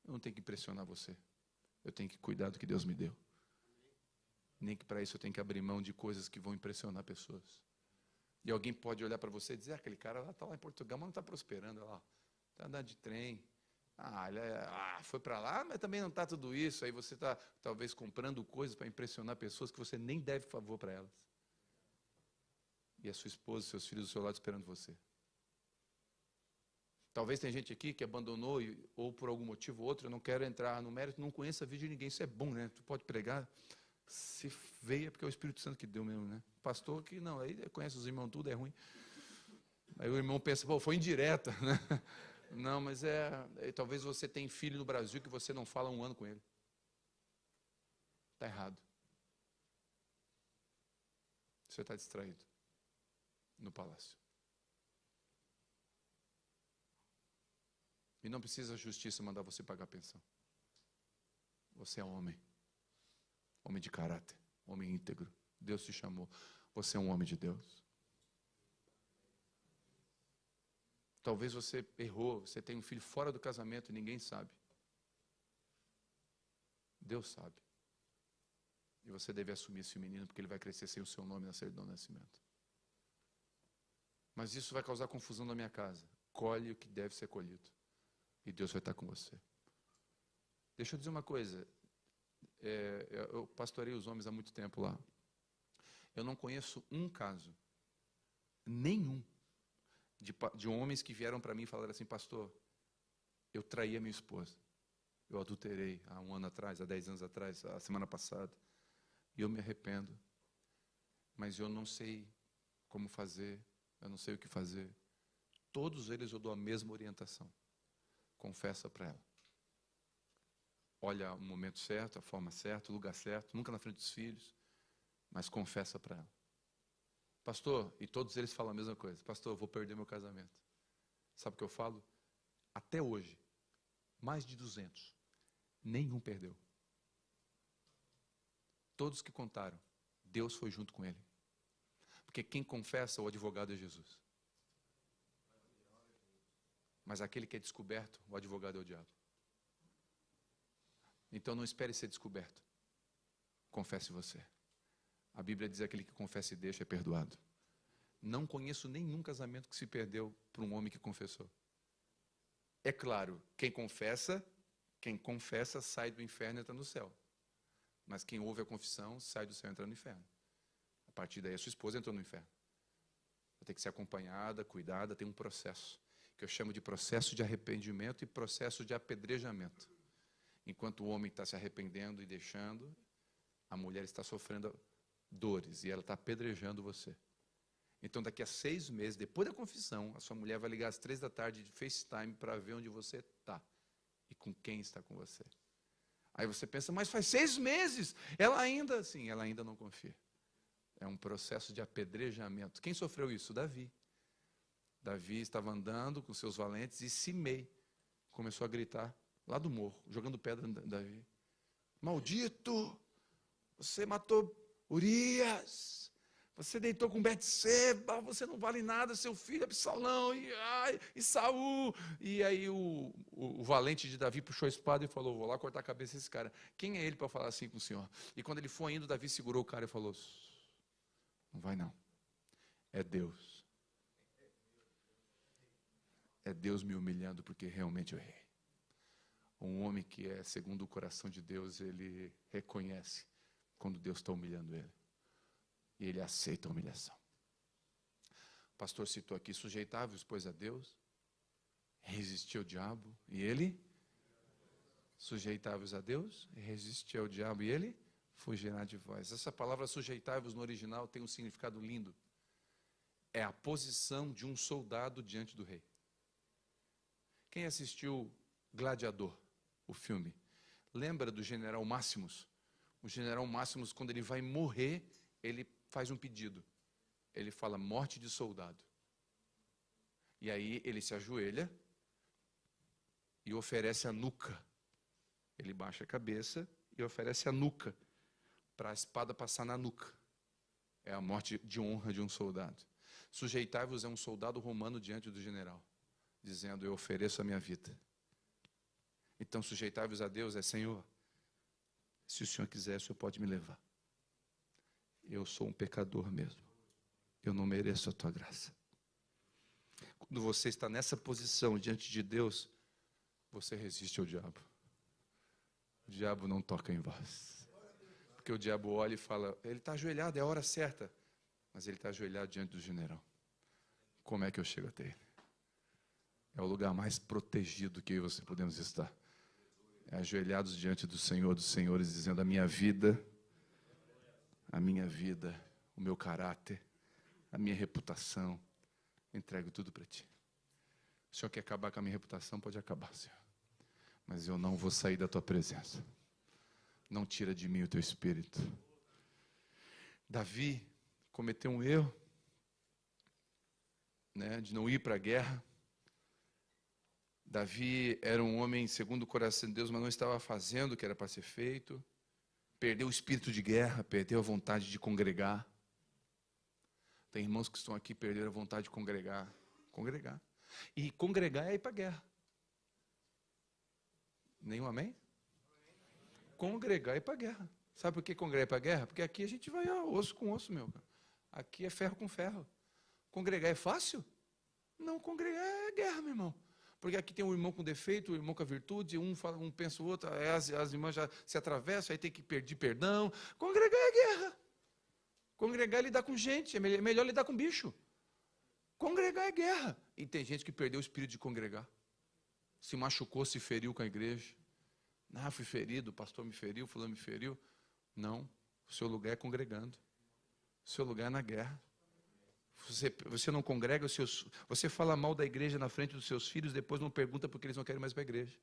Eu não tenho que impressionar você. Eu tenho que cuidar do que Deus me deu. Nem que para isso eu tenho que abrir mão de coisas que vão impressionar pessoas. E alguém pode olhar para você e dizer, aquele cara lá está lá em Portugal, mas não está prosperando, olha lá. Está andando de trem. Ele foi para lá, mas também não está tudo isso. Aí você está talvez comprando coisas para impressionar pessoas que você nem deve favor para elas. E a sua esposa, seus filhos do seu lado esperando você. Talvez tem gente aqui que abandonou, ou por algum motivo ou outro, eu não quero entrar no mérito, não conheço a vida de ninguém. Isso é bom, né? Tu pode pregar, se veio é porque é o Espírito Santo que deu mesmo, né? Pastor que não, aí conhece os irmãos, tudo é ruim. Aí o irmão pensa, pô, foi indireta, né? Não, mas talvez você tenha filho no Brasil que você não fala 1 ano com ele. Está errado. Você está distraído no palácio. E não precisa a justiça mandar você pagar a pensão. Você é homem. Homem de caráter. Homem íntegro. Deus te chamou. Você é um homem de Deus. Talvez você errou. Você tem um filho fora do casamento e ninguém sabe. Deus sabe. E você deve assumir esse menino, porque ele vai crescer sem o seu nome na certidão de nascimento. Mas isso vai causar confusão na minha casa. Colhe o que deve ser colhido. E Deus vai estar com você. Deixa eu dizer uma coisa. Eu pastorei os homens há muito tempo lá. Eu não conheço um caso, nenhum, de homens que vieram para mim e falaram assim, pastor, eu traí a minha esposa. Eu adulterei há 1 ano atrás, há 10 anos atrás, a semana passada. E eu me arrependo. Mas eu não sei como fazer, eu não sei o que fazer. Todos eles eu dou a mesma orientação. Confessa para ela. Olha o momento certo, a forma certa, o lugar certo, nunca na frente dos filhos, mas confessa para ela. Pastor, e todos eles falam a mesma coisa. Pastor, eu vou perder meu casamento. Sabe o que eu falo? Até hoje, mais de 200, nenhum perdeu. Todos que contaram, Deus foi junto com ele. Porque quem confessa, o advogado é Jesus. Mas aquele que é descoberto, o advogado é o diabo. Então não espere ser descoberto. Confesse você. A Bíblia diz que aquele que confessa e deixa é perdoado. Não conheço nenhum casamento que se perdeu por um homem que confessou. É claro, quem confessa sai do inferno e entra no céu. Mas quem ouve a confissão sai do céu e entra no inferno. A partir daí a sua esposa entrou no inferno. Vai ter que ser acompanhada, cuidada, tem um processo, que eu chamo de processo de arrependimento e processo de apedrejamento. Enquanto o homem está se arrependendo e deixando, a mulher está sofrendo dores e ela está apedrejando você. Então daqui a 6 meses, depois da confissão, a sua mulher vai ligar às 3 da tarde de FaceTime para ver onde você está e com quem está com você. Aí você pensa, mas faz 6 meses, ela ainda não confia. É um processo de apedrejamento. Quem sofreu isso? Davi. Davi estava andando com seus valentes e Simei começou a gritar lá do morro, jogando pedra em Davi. Maldito, você matou Urias, você deitou com Betseba, você não vale nada, seu filho Absalão, e Saul. E aí o valente de Davi puxou a espada e falou, vou lá cortar a cabeça desse cara. Quem é ele para falar assim com o senhor? E quando ele foi indo, Davi segurou o cara e falou, não vai não, é Deus. É Deus me humilhando porque realmente eu errei. Um homem que é segundo o coração de Deus, ele reconhece quando Deus está humilhando ele. E ele aceita a humilhação. O pastor citou aqui, sujeitai-vos, pois, a Deus, resistiu ao diabo, e ele? Sujeitai-vos a Deus, resistiu ao diabo, e ele? Fugirá de vós. Essa palavra sujeitai-vos no original tem um significado lindo. É a posição de um soldado diante do rei. Quem assistiu Gladiador, o filme, lembra do general Máximos? O general Máximos, quando ele vai morrer, ele faz um pedido. Ele fala, morte de soldado. E aí ele se ajoelha e oferece a nuca. Ele baixa a cabeça e oferece a nuca, para a espada passar na nuca. É a morte de honra de um soldado. Sujeitai-vos é um soldado romano diante do general, dizendo, eu ofereço a minha vida. Então, sujeitai-vos a Deus, Senhor, se o Senhor quiser, o Senhor pode me levar. Eu sou um pecador mesmo. Eu não mereço a tua graça. Quando você está nessa posição diante de Deus, você resiste ao diabo. O diabo não toca em vós. Porque o diabo olha e fala, ele está ajoelhado, é a hora certa. Mas ele está ajoelhado diante do general. Como é que eu chego até ele? É o lugar mais protegido que eu e você podemos estar. É ajoelhados diante do Senhor dos Senhores, dizendo: a minha vida, o meu caráter, a minha reputação, entrego tudo para Ti. O Senhor quer acabar com a minha reputação? Pode acabar, Senhor. Mas eu não vou sair da Tua presença. Não tira de mim o Teu Espírito. Davi cometeu um erro, né, de não ir para a guerra. Davi era um homem segundo o coração de Deus, mas não estava fazendo o que era para ser feito. Perdeu o espírito de guerra, perdeu a vontade de congregar. Tem irmãos que estão aqui, perderam a vontade de congregar. Congregar. E congregar é ir para a guerra. Nenhum amém? Congregar é ir para a guerra. Sabe por que congregar é ir para a guerra? Porque aqui a gente vai osso com osso, meu. Aqui é ferro com ferro. Congregar é fácil? Não, congregar é guerra, meu irmão. Porque aqui tem um irmão com defeito, um irmão com a virtude, um pensa o outro, as irmãs já se atravessam, aí tem que pedir perdão. Congregar é guerra. Congregar é lidar com gente, é melhor lidar com bicho. Congregar é guerra. E tem gente que perdeu o espírito de congregar. Se machucou, se feriu com a igreja. Ah, fui ferido, o pastor me feriu, fulano me feriu. Não, o seu lugar é congregando. O seu lugar é na guerra. Você não congrega, você fala mal da igreja na frente dos seus filhos, depois não pergunta porque eles não querem mais para a igreja.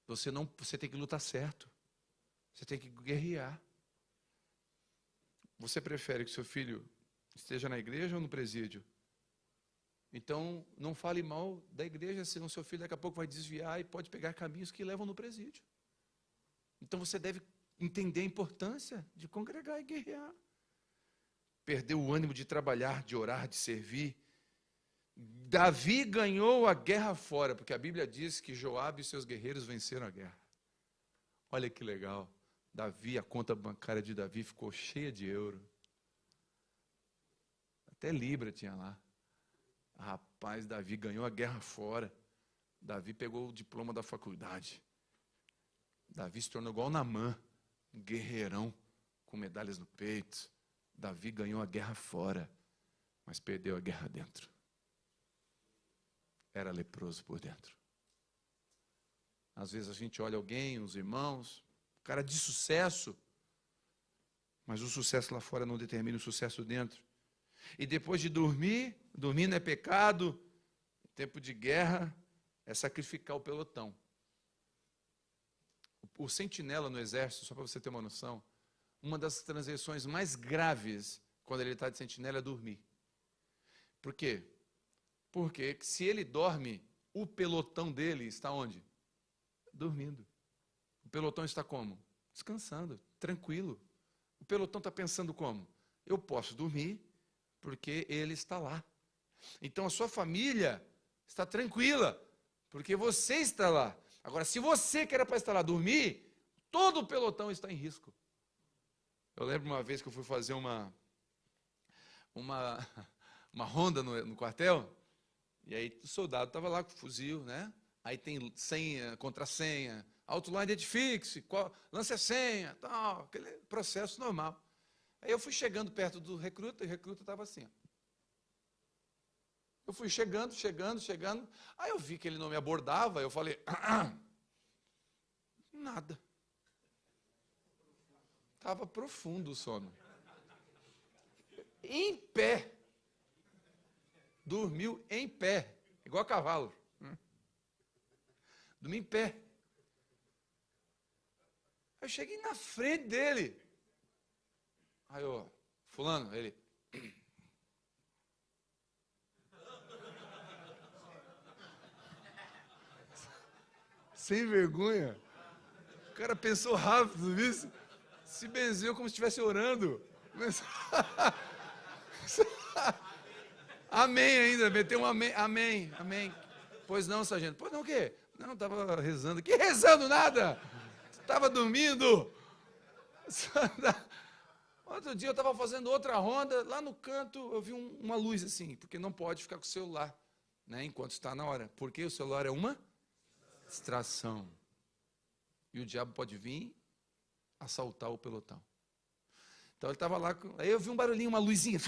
Você tem que lutar certo. Você tem que guerrear. Você prefere que seu filho esteja na igreja ou no presídio? Então, não fale mal da igreja, senão seu filho daqui a pouco vai desviar e pode pegar caminhos que levam no presídio. Então, você deve entender a importância de congregar e guerrear. Perdeu o ânimo de trabalhar, de orar, de servir. Davi ganhou a guerra fora, porque a Bíblia diz que Joabe e seus guerreiros venceram a guerra. Olha que legal. Davi, a conta bancária de Davi ficou cheia de euro. Até Libra tinha lá. Rapaz, Davi ganhou a guerra fora. Davi pegou o diploma da faculdade. Davi se tornou igual Naamã, um guerreirão, com medalhas no peito. Davi ganhou a guerra fora, mas perdeu a guerra dentro. Era leproso por dentro. Às vezes a gente olha alguém, os irmãos, cara de sucesso, mas o sucesso lá fora não determina o sucesso dentro. E depois de dormir não é pecado, tempo de guerra é sacrificar o pelotão. O sentinela no exército, só para você ter uma noção, uma das transgressões mais graves quando ele está de sentinela é dormir. Por quê? Porque se ele dorme, o pelotão dele está onde? Dormindo. O pelotão está como? Descansando, tranquilo. O pelotão está pensando como? Eu posso dormir porque ele está lá. Então a sua família está tranquila, porque você está lá. Agora, se você que era para estar lá dormir, todo o pelotão está em risco. Eu lembro uma vez que eu fui fazer uma ronda no quartel, e aí o soldado estava lá com o fuzil, né? Aí tem senha, contrassenha, outline identifique-se, lance a senha, tal, aquele processo normal. Aí eu fui chegando perto do recruta, e o recruta estava assim, ó. Eu fui chegando, aí eu vi que ele não me abordava, eu falei, nada. Estava profundo o sono. Em pé. Dormiu em pé, igual cavalo. Dormi em pé. Aí eu cheguei na frente dele. Aí eu, fulano, ele... Sem vergonha. O cara pensou rápido, viu? Se benzeu como se estivesse orando. Amém ainda, meteu um amém, amém, amém. Pois não, sargento. Pois não o quê? Não, estava rezando. Que rezando nada? Estava dormindo. Outro dia eu estava fazendo outra ronda, lá no canto eu vi uma luz assim, porque não pode ficar com o celular, né, enquanto está na hora. Porque o celular é uma distração. E o diabo pode vir assaltar o pelotão. Então ele estava lá, aí eu vi um barulhinho, uma luzinha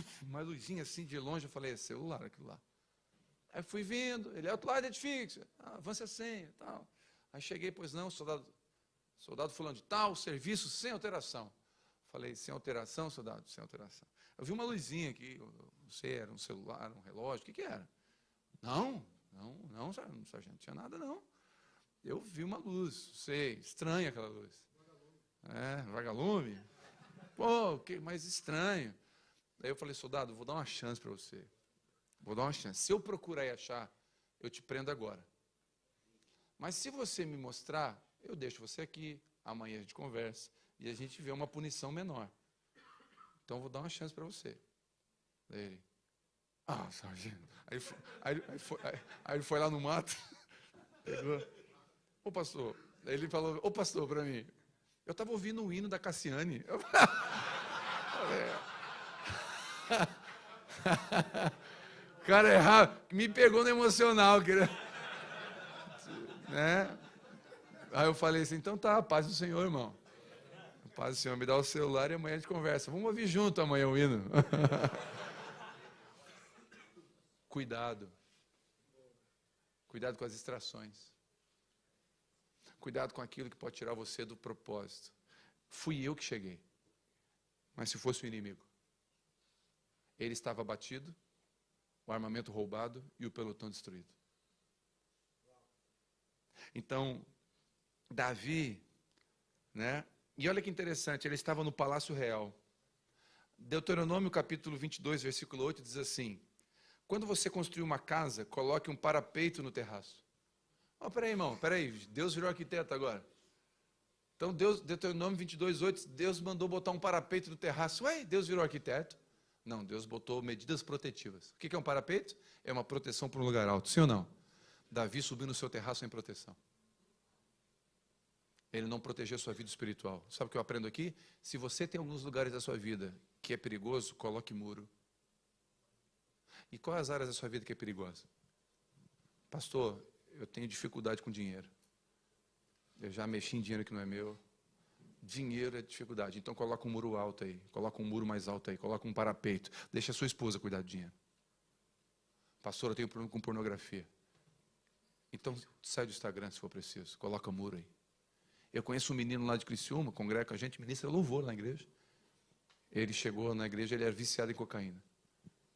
assim de longe, eu falei, é celular aquilo lá. Aí fui vindo, ele é outro lado, edifique, avance a senha, tal. Aí cheguei, pois não, soldado fulano de tal, serviço sem alteração. Falei, sem alteração, soldado? Sem alteração. Eu vi uma luzinha aqui, não sei, era um celular, um relógio, o que era? Não, sargento, não tinha nada não. Eu vi uma luz, sei, estranha aquela luz. Vagalume? Pô, que mais estranho. Daí eu falei, soldado, vou dar uma chance para você. Vou dar uma chance. Se eu procurar e achar, eu te prendo agora. Mas se você me mostrar, eu deixo você aqui, amanhã a gente conversa e a gente vê uma punição menor. Então, eu vou dar uma chance para você. Daí ele, sargento. Aí ele foi lá no mato, pegou. Ô, pastor. Daí ele falou, ô, pastor, para mim. Eu estava ouvindo o hino da Cassiane. Eu falei, cara errado, me pegou no emocional, né? Aí eu falei assim, então tá, paz do Senhor, irmão. Paz do Senhor, me dá o celular e amanhã a gente conversa. Vamos ouvir junto amanhã o hino. Cuidado. Cuidado com as distrações. Cuidado com aquilo que pode tirar você do propósito. Fui eu que cheguei. Mas se fosse o inimigo? Ele estava abatido, o armamento roubado e o pelotão destruído. Então, Davi, né? E olha que interessante, ele estava no palácio real. Deuteronômio capítulo 22, versículo 8 diz assim: quando você construir uma casa, coloque um parapeito no terraço. Peraí, irmão, peraí, Deus virou arquiteto agora. Então, Deuteronômio 22, 8, Deus mandou botar um parapeito no terraço. Ué, Deus virou arquiteto? Não, Deus botou medidas protetivas. O que é um parapeito? É uma proteção para um lugar alto, sim ou não? Davi subiu no seu terraço sem proteção. Ele não protegeu a sua vida espiritual. Sabe o que eu aprendo aqui? Se você tem alguns lugares da sua vida que é perigoso, coloque muro. E quais as áreas da sua vida que é perigosa? Pastor, eu tenho dificuldade com dinheiro. Eu já mexi em dinheiro que não é meu. Dinheiro é dificuldade. Então coloca um muro alto aí. Coloca um muro mais alto aí. Coloca um parapeito. Deixa a sua esposa cuidar do dinheiro. Pastor, eu tenho problema com pornografia. Então sai do Instagram se for preciso. Coloca um muro aí. Eu conheço um menino lá de Criciúma, congrega com a gente, ministra louvor na igreja. Ele chegou na igreja, ele era viciado em cocaína.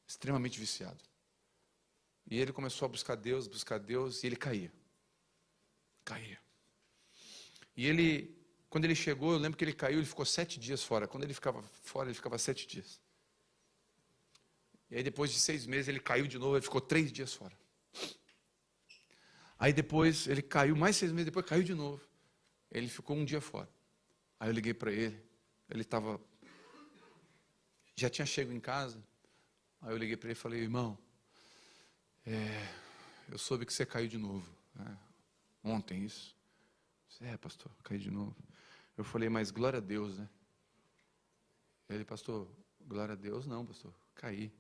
Extremamente viciado. E ele começou a buscar Deus, e ele caía. Caía. E ele, quando ele chegou, eu lembro que ele caiu, ele ficou 7 dias fora. Quando ele ficava fora, ele ficava 7 dias. E aí depois de 6 meses, ele caiu de novo, ele ficou 3 dias fora. Aí depois, ele caiu, mais 6 meses depois, caiu de novo. Ele ficou 1 dia fora. Aí eu liguei para ele, já tinha chego em casa. Aí eu liguei para ele e falei, irmão, eu soube que você caiu de novo. Ontem isso. Pastor, caí de novo. Eu falei, mas glória a Deus, né? Ele, pastor, glória a Deus não, pastor, caí.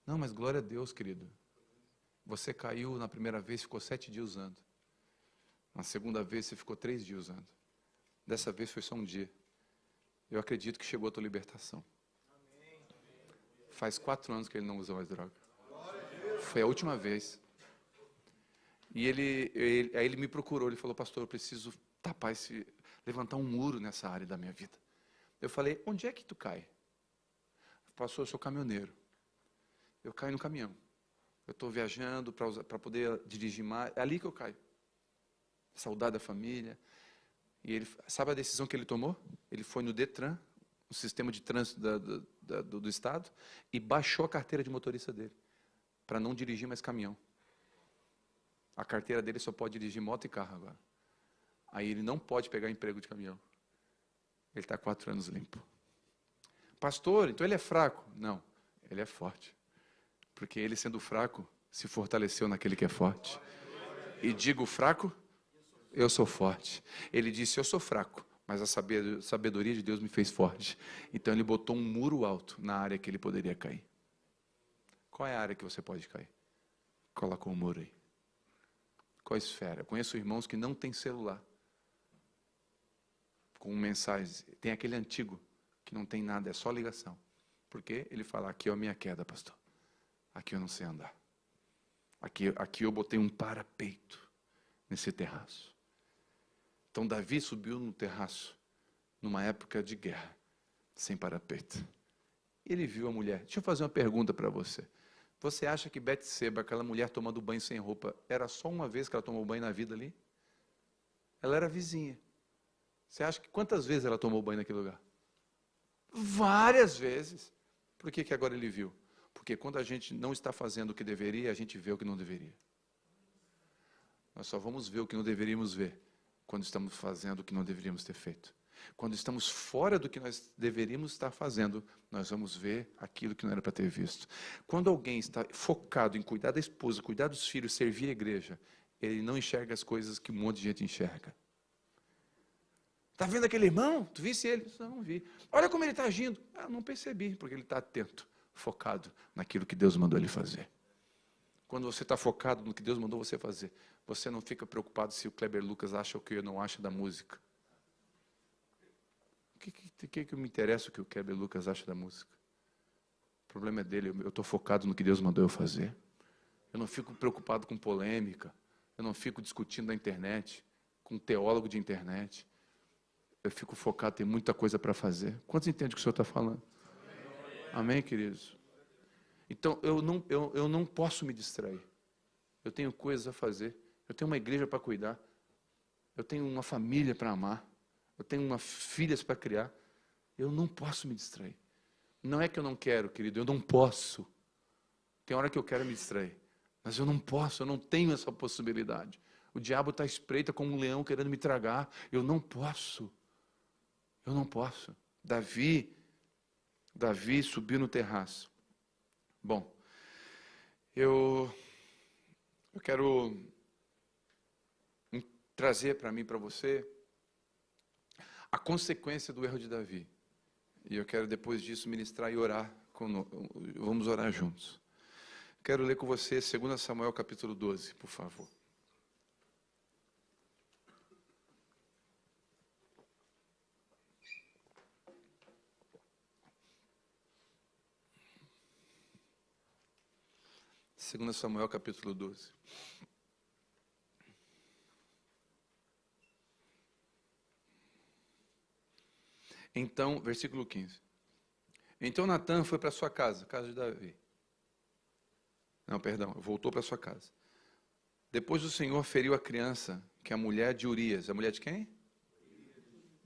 Não, mas glória a Deus, querido. Você caiu na primeira vez, ficou 7 dias usando. Na segunda vez, você ficou 3 dias usando. Dessa vez foi só 1 dia. Eu acredito que chegou a tua libertação. Faz 4 anos que ele não usa mais droga. Foi a última vez. E aí ele me procurou, ele falou, pastor, eu preciso levantar um muro nessa área da minha vida. Eu falei, onde é que tu cai? Pastor, eu sou caminhoneiro. Eu caio no caminhão. Eu estou viajando para poder dirigir mais. É ali que eu caio. Saudade da família. E ele, sabe a decisão que ele tomou? Ele foi no Detran, o sistema de trânsito do Estado, e baixou a carteira de motorista dele, para não dirigir mais caminhão. A carteira dele só pode dirigir moto e carro agora. Aí ele não pode pegar emprego de caminhão. Ele está 4 anos limpo. Pastor, então ele é fraco? Não, ele é forte. Porque ele, sendo fraco, se fortaleceu naquele que é forte. E digo fraco, eu sou forte. Ele disse, eu sou fraco, mas a sabedoria de Deus me fez forte. Então ele botou um muro alto na área que ele poderia cair. Qual é a área que você pode cair? Coloca um muro aí. Qual a esfera? Eu conheço irmãos que não têm celular. Com mensagens. Tem aquele antigo, que não tem nada, é só ligação. Porque ele fala, aqui é a minha queda, pastor. Aqui eu não sei andar. Aqui eu botei um parapeito nesse terraço. Então Davi subiu no terraço, numa época de guerra, sem parapeito. Ele viu a mulher. Deixa eu fazer uma pergunta para você. Você acha que Betseba, aquela mulher tomando banho sem roupa, era só uma vez que ela tomou banho na vida ali? Ela era vizinha. Você acha que quantas vezes ela tomou banho naquele lugar? Várias vezes. Por que agora ele viu? Porque quando a gente não está fazendo o que deveria, a gente vê o que não deveria. Nós só vamos ver o que não deveríamos ver quando estamos fazendo o que não deveríamos ter feito. Quando estamos fora do que nós deveríamos estar fazendo, nós vamos ver aquilo que não era para ter visto. Quando alguém está focado em cuidar da esposa, cuidar dos filhos, servir a igreja, ele não enxerga as coisas que um monte de gente enxerga. Está vendo aquele irmão? Tu visse ele? Não vi. Olha como ele está agindo. Não percebi, porque ele está atento, focado naquilo que Deus mandou ele fazer. Quando você está focado no que Deus mandou você fazer, você não fica preocupado se o Kleber Lucas acha o que eu não acho da música. O que me interessa o que o Kleber Lucas acha da música? O problema é dele, eu estou focado no que Deus mandou eu fazer. Eu não fico preocupado com polêmica, eu não fico discutindo na internet, com teólogo de internet. Eu fico focado, tem muita coisa para fazer. Quantos entendem o que o Senhor está falando? Amém, queridos? Então, eu não posso me distrair. Eu tenho coisas a fazer. Eu tenho uma igreja para cuidar. Eu tenho uma família para amar. Eu tenho filhas para criar. Eu não posso me distrair. Não é que eu não quero, querido, eu não posso. Tem hora que eu quero me distrair. Mas eu não posso, eu não tenho essa possibilidade. O diabo está à espreita como um leão querendo me tragar. Eu não posso. Eu não posso. Davi subiu no terraço. Bom, eu quero trazer para mim, para você, a consequência do erro de Davi. E eu quero depois disso ministrar e orar. Vamos orar juntos. Quero ler com você 2 Samuel capítulo 12, por favor. Segundo Samuel capítulo 12. Então, versículo 15. Então Natã foi para sua casa de Davi. Não, perdão, voltou para sua casa. Depois o Senhor feriu a criança, que é a mulher de Urias. A mulher de quem?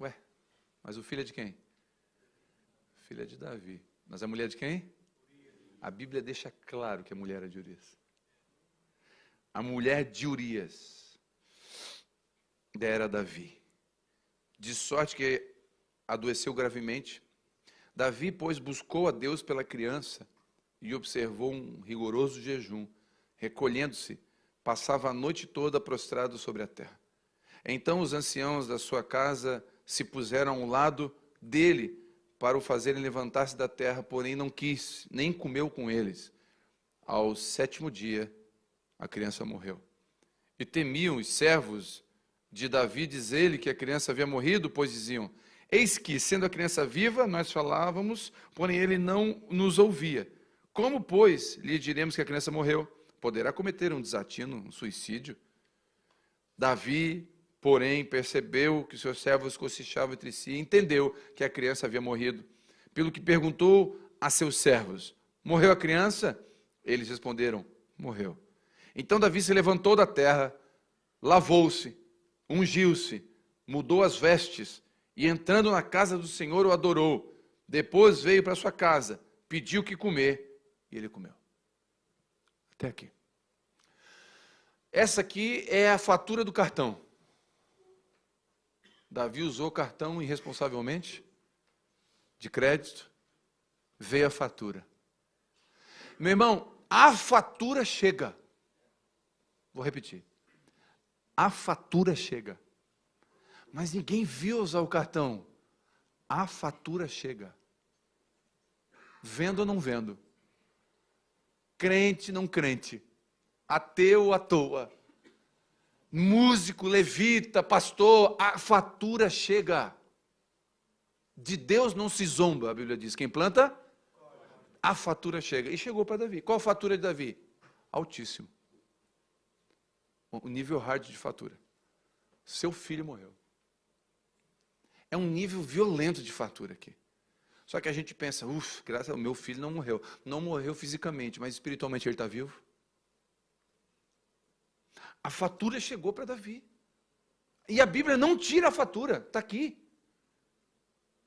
Ué, mas o filho é de quem? Filha de Davi. Mas a mulher de quem? A Bíblia deixa claro que a mulher é de Urias. A mulher de Urias era Davi. De sorte que adoeceu gravemente. Davi, pois, buscou a Deus pela criança e observou um rigoroso jejum. Recolhendo-se, passava a noite toda prostrado sobre a terra. Então os anciãos da sua casa se puseram ao lado dele para o fazerem levantar-se da terra, porém não quis, nem comeu com eles. Ao 7º dia, a criança morreu. E temiam os servos de Davi dizer-lhe que a criança havia morrido, pois diziam: eis que, sendo a criança viva, nós falávamos, porém ele não nos ouvia. Como, pois, lhe diremos que a criança morreu? Poderá cometer um desatino, um suicídio? Davi, porém, percebeu que seus servos cochichavam entre si e entendeu que a criança havia morrido. Pelo que perguntou a seus servos: morreu a criança? Eles responderam: morreu. Então Davi se levantou da terra, lavou-se, ungiu-se, mudou as vestes e, entrando na casa do Senhor, o adorou. Depois veio para sua casa, pediu o que comer e ele comeu. Até aqui. Essa aqui é a fatura do cartão. Davi usou o cartão irresponsavelmente, de crédito, veio a fatura. Meu irmão, a fatura chega. Vou repetir. A fatura chega. Mas ninguém viu usar o cartão. A fatura chega. Vendo ou não vendo. Crente, não crente. Ateu, à toa. Músico, levita, pastor, a fatura chega. De Deus não se zomba, a Bíblia diz. Quem planta, a fatura chega. E chegou para Davi. Qual a fatura de Davi? Altíssimo. o nível hard de fatura. Seu filho morreu. É um nível violento de fatura aqui. Só que a gente pensa, graças ao meu filho não morreu. Não morreu fisicamente, mas espiritualmente ele está vivo. A fatura chegou para Davi. E a Bíblia não tira a fatura, está aqui.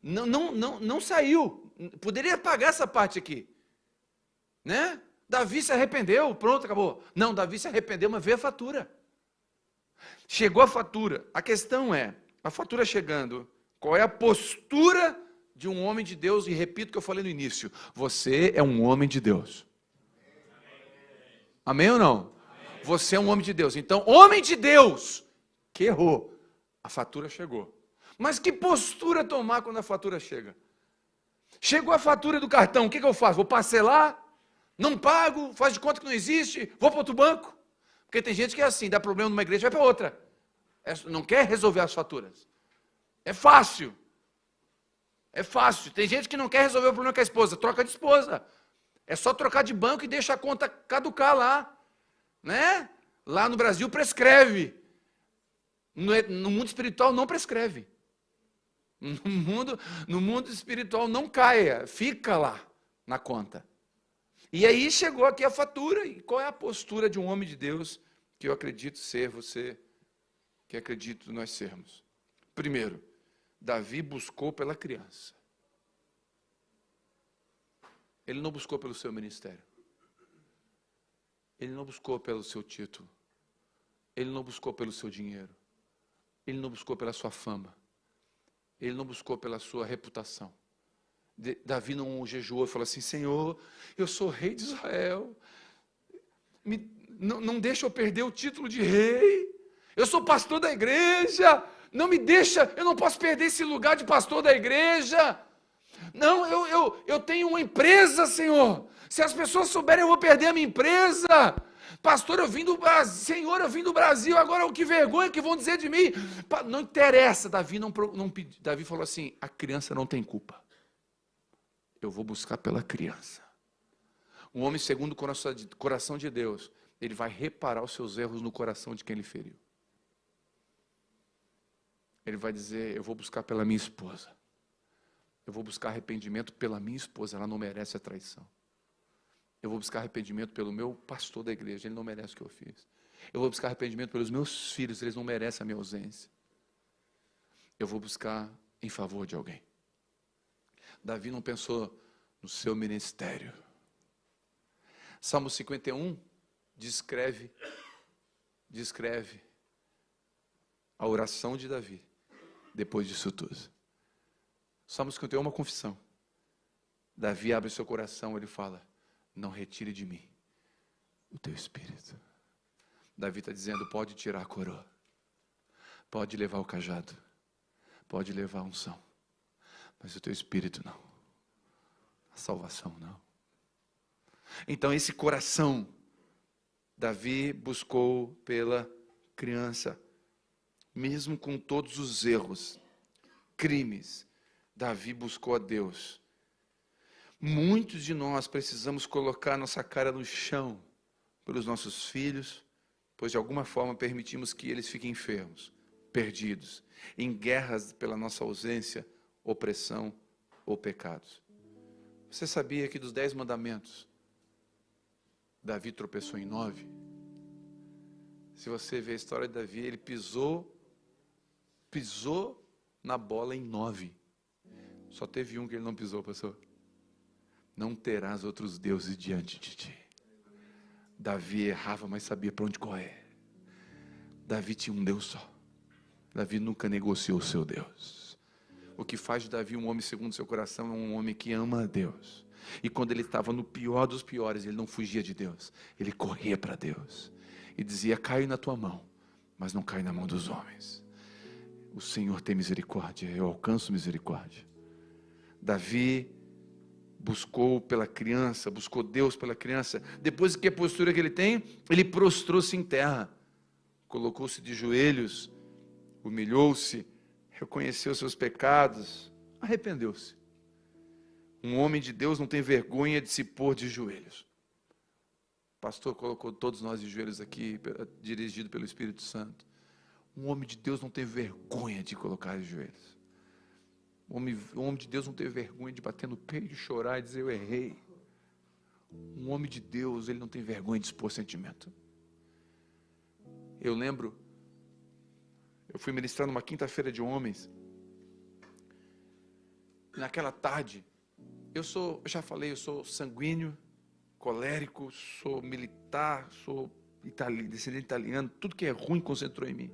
Não saiu. Poderia pagar essa parte aqui. Né? Davi se arrependeu, pronto, acabou. Não, Davi se arrependeu, mas veio a fatura. Chegou a fatura. A questão é, a fatura chegando, qual é a postura de um homem de Deus? E repito o que eu falei no início, você é um homem de Deus. Amém ou não? Amém. Você é um homem de Deus. Então, homem de Deus, que errou, a fatura chegou. Mas que postura tomar quando a fatura chega? Chegou a fatura do cartão, o que eu faço? Vou parcelar? Não pago? Faz de conta que não existe? Vou para outro banco? Porque tem gente que é assim, dá problema numa igreja, vai para outra. Não quer resolver as faturas. É fácil. É fácil. Tem gente que não quer resolver o problema com a esposa, troca de esposa. É só trocar de banco e deixa a conta caducar lá. Né? Lá no Brasil prescreve. No mundo espiritual não prescreve. No mundo espiritual não caia, fica lá na conta. E aí chegou aqui a fatura. E qual é a postura de um homem de Deus que eu acredito ser você, que acredito nós sermos? Primeiro, Davi buscou pela criança. Ele não buscou pelo seu ministério. Ele não buscou pelo seu título. Ele não buscou pelo seu dinheiro. Ele não buscou pela sua fama. Ele não buscou pela sua reputação. Davi não jejuou e falou assim, Senhor, eu sou rei de Israel, não deixa eu perder o título de rei, eu sou pastor da igreja, não me deixa, eu não posso perder esse lugar de pastor da igreja, não, eu tenho uma empresa, Senhor, se as pessoas souberem eu vou perder a minha empresa, pastor, eu vim do Brasil, Senhor, eu vim do Brasil, agora que vergonha que vão dizer de mim, não interessa, Davi falou assim, a criança não tem culpa. Eu vou buscar pela criança. Um homem segundo o coração de Deus, ele vai reparar os seus erros no coração de quem lhe feriu. Ele vai dizer, eu vou buscar pela minha esposa. Eu vou buscar arrependimento pela minha esposa, ela não merece a traição. Eu vou buscar arrependimento pelo meu pastor da igreja, ele não merece o que eu fiz. Eu vou buscar arrependimento pelos meus filhos, eles não merecem a minha ausência. Eu vou buscar em favor de alguém. Davi não pensou no seu ministério. Salmo 51 descreve a oração de Davi depois disso tudo. Salmo 51 é uma confissão. Davi abre seu coração, ele fala, não retire de mim o teu espírito. Davi está dizendo, pode tirar a coroa, pode levar o cajado, pode levar a unção. Mas o teu espírito não. A salvação não. Então esse coração, Davi buscou pela criança. Mesmo com todos os erros, crimes, Davi buscou a Deus. Muitos de nós precisamos colocar nossa cara no chão pelos nossos filhos, pois de alguma forma permitimos que eles fiquem enfermos, perdidos, em guerras pela nossa ausência, opressão ou pecados. Você sabia que dos 10 mandamentos, Davi tropeçou em 9? Se você ver a história de Davi, ele pisou na bola em 9. Só teve um que ele não pisou, pastor. Não terás outros deuses diante de ti. Davi errava, mas sabia para onde correr. Davi tinha um Deus só. Davi nunca negociou o seu Deus. O que faz de Davi um homem segundo seu coração é um homem que ama a Deus. E quando ele estava no pior dos piores, ele não fugia de Deus. Ele corria para Deus. E dizia, caio na tua mão, mas não caio na mão dos homens. O Senhor tem misericórdia, eu alcanço misericórdia. Davi buscou pela criança, buscou Deus pela criança. Depois que a postura que ele tem, ele prostrou-se em terra. Colocou-se de joelhos, humilhou-se, reconheceu seus pecados, arrependeu-se. Um homem de Deus não tem vergonha de se pôr de joelhos. pastor colocou todos nós de joelhos aqui, dirigido pelo Espírito Santo. Um homem de Deus não teve vergonha de colocar de joelhos. Um homem de Deus não teve vergonha de bater no peito, chorar e dizer, eu errei. Um homem de Deus, ele não tem vergonha de expor sentimento. Eu lembro, eu fui ministrar numa quinta-feira de homens. Naquela tarde, eu já falei, eu sou sanguíneo, colérico, sou militar, sou descendente italiano, tudo que é ruim concentrou em mim.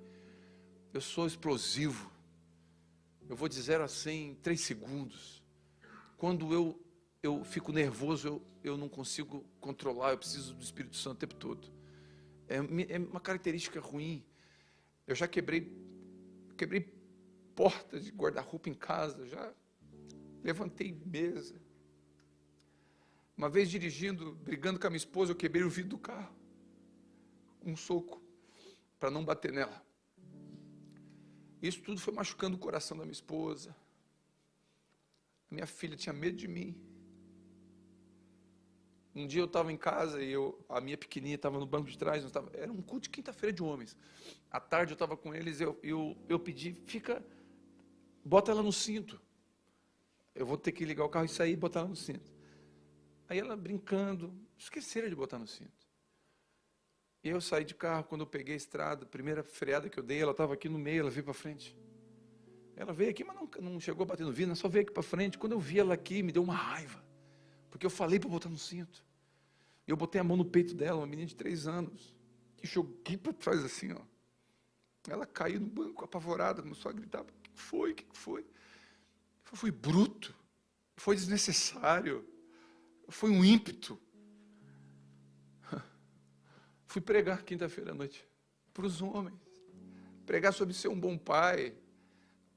Eu sou explosivo. Eu vou de 0 a 100 em 3 segundos. Quando eu fico nervoso, eu não consigo controlar, eu preciso do Espírito Santo o tempo todo. É uma característica ruim. Eu já quebrei porta de guarda-roupa em casa, já levantei mesa. Uma vez dirigindo, brigando com a minha esposa, eu quebrei o vidro do carro. Um soco, para não bater nela. Isso tudo foi machucando o coração da minha esposa. A minha filha tinha medo de mim. Um dia eu estava em casa e a minha pequenininha estava no banco de trás. Era um culto de quinta-feira de homens. À tarde eu estava com eles, eu pedi, bota ela no cinto. Eu vou ter que ligar o carro e sair e botar ela no cinto. Aí ela brincando, esqueceram de botar no cinto. E eu saí de carro, quando eu peguei a estrada, a primeira freada que eu dei, ela estava aqui no meio, ela veio para frente. Ela veio aqui, mas não chegou a bater no vidro, só veio aqui para frente. Quando eu vi ela aqui, me deu uma raiva. Porque eu falei para botar no cinto. E eu botei a mão no peito dela, uma menina de 3 anos. E joguei para trás assim, ó. Ela caiu no banco, apavorada, começou a gritar, o que foi, o que foi? Eu fui bruto, foi desnecessário, foi um ímpeto. Fui pregar quinta-feira à noite para os homens. Pregar sobre ser um bom pai,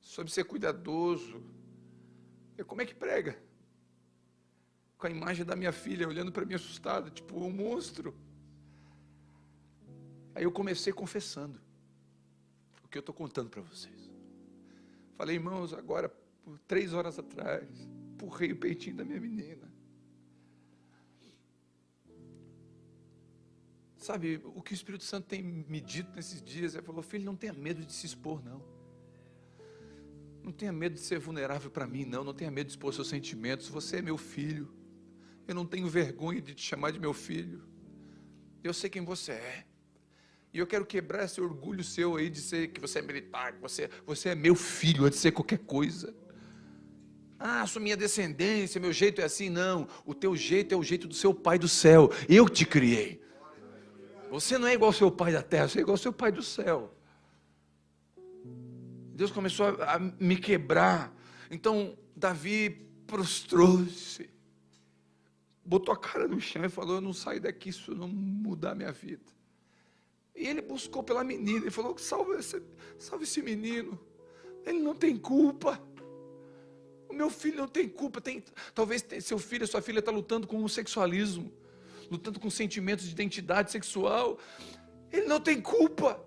sobre ser cuidadoso. E como é que prega? Com a imagem da minha filha olhando para mim assustada, tipo um monstro. Aí eu comecei confessando o que eu estou contando para vocês. Falei, irmãos, agora, por 3 horas atrás, empurrei o peitinho da minha menina. Sabe, o que o Espírito Santo tem me dito nesses dias, ele falou, filho, não tenha medo de se expor, não. Não tenha medo de ser vulnerável para mim, não. Não tenha medo de expor seus sentimentos. Você é meu filho. Eu não tenho vergonha de te chamar de meu filho. Eu sei quem você é. E eu quero quebrar esse orgulho seu aí de ser que você é militar, que você é meu filho antes de ser qualquer coisa. Ah, sou minha descendência, meu jeito é assim. Não, o teu jeito é o jeito do seu pai do céu. Eu te criei. Você não é igual ao seu pai da terra, você é igual ao seu pai do céu. Deus começou a me quebrar. Então, Davi prostrou-se, botou a cara no chão e falou, eu não saio daqui se eu não mudar minha vida. E ele buscou pela menina, e falou, salve esse menino, ele não tem culpa. O meu filho não tem culpa. Talvez seu filho, sua filha está lutando com o homossexualismo, lutando com sentimentos de identidade sexual. Ele não tem culpa.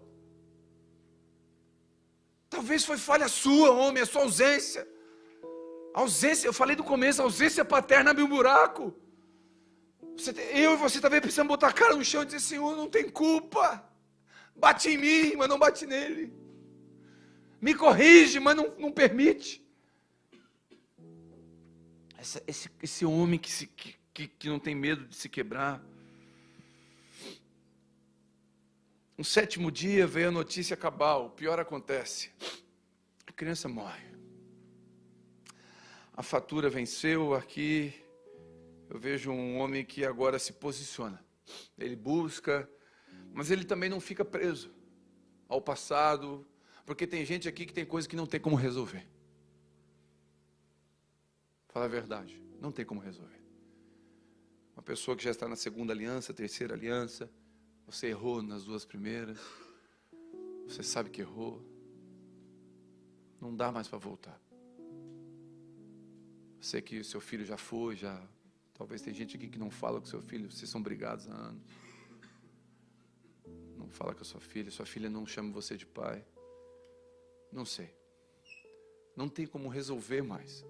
Talvez foi falha sua, homem, a sua ausência. Eu falei do começo, a ausência paterna abre um buraco. Eu e você talvez precisamos botar a cara no chão e dizer, Senhor, não tem culpa. Bate em mim, mas não bate nele. Me corrige, mas não permite. Esse homem que não tem medo de se quebrar. No 7º dia veio a notícia cabal, o pior acontece. A criança morre. A fatura venceu, aqui eu vejo um homem que agora se posiciona. Ele busca, mas ele também não fica preso ao passado, porque tem gente aqui que tem coisa que não tem como resolver. Fala a verdade, não tem como resolver. Uma pessoa que já está na 2ª aliança, 3ª aliança, você errou nas 2 primeiras, você sabe que errou, não dá mais para voltar. Eu sei que o seu filho já foi, talvez tem gente aqui que não fala com seu filho, vocês são brigados há anos. Não fala com a sua filha não chama você de pai. Não sei. Não tem como resolver mais.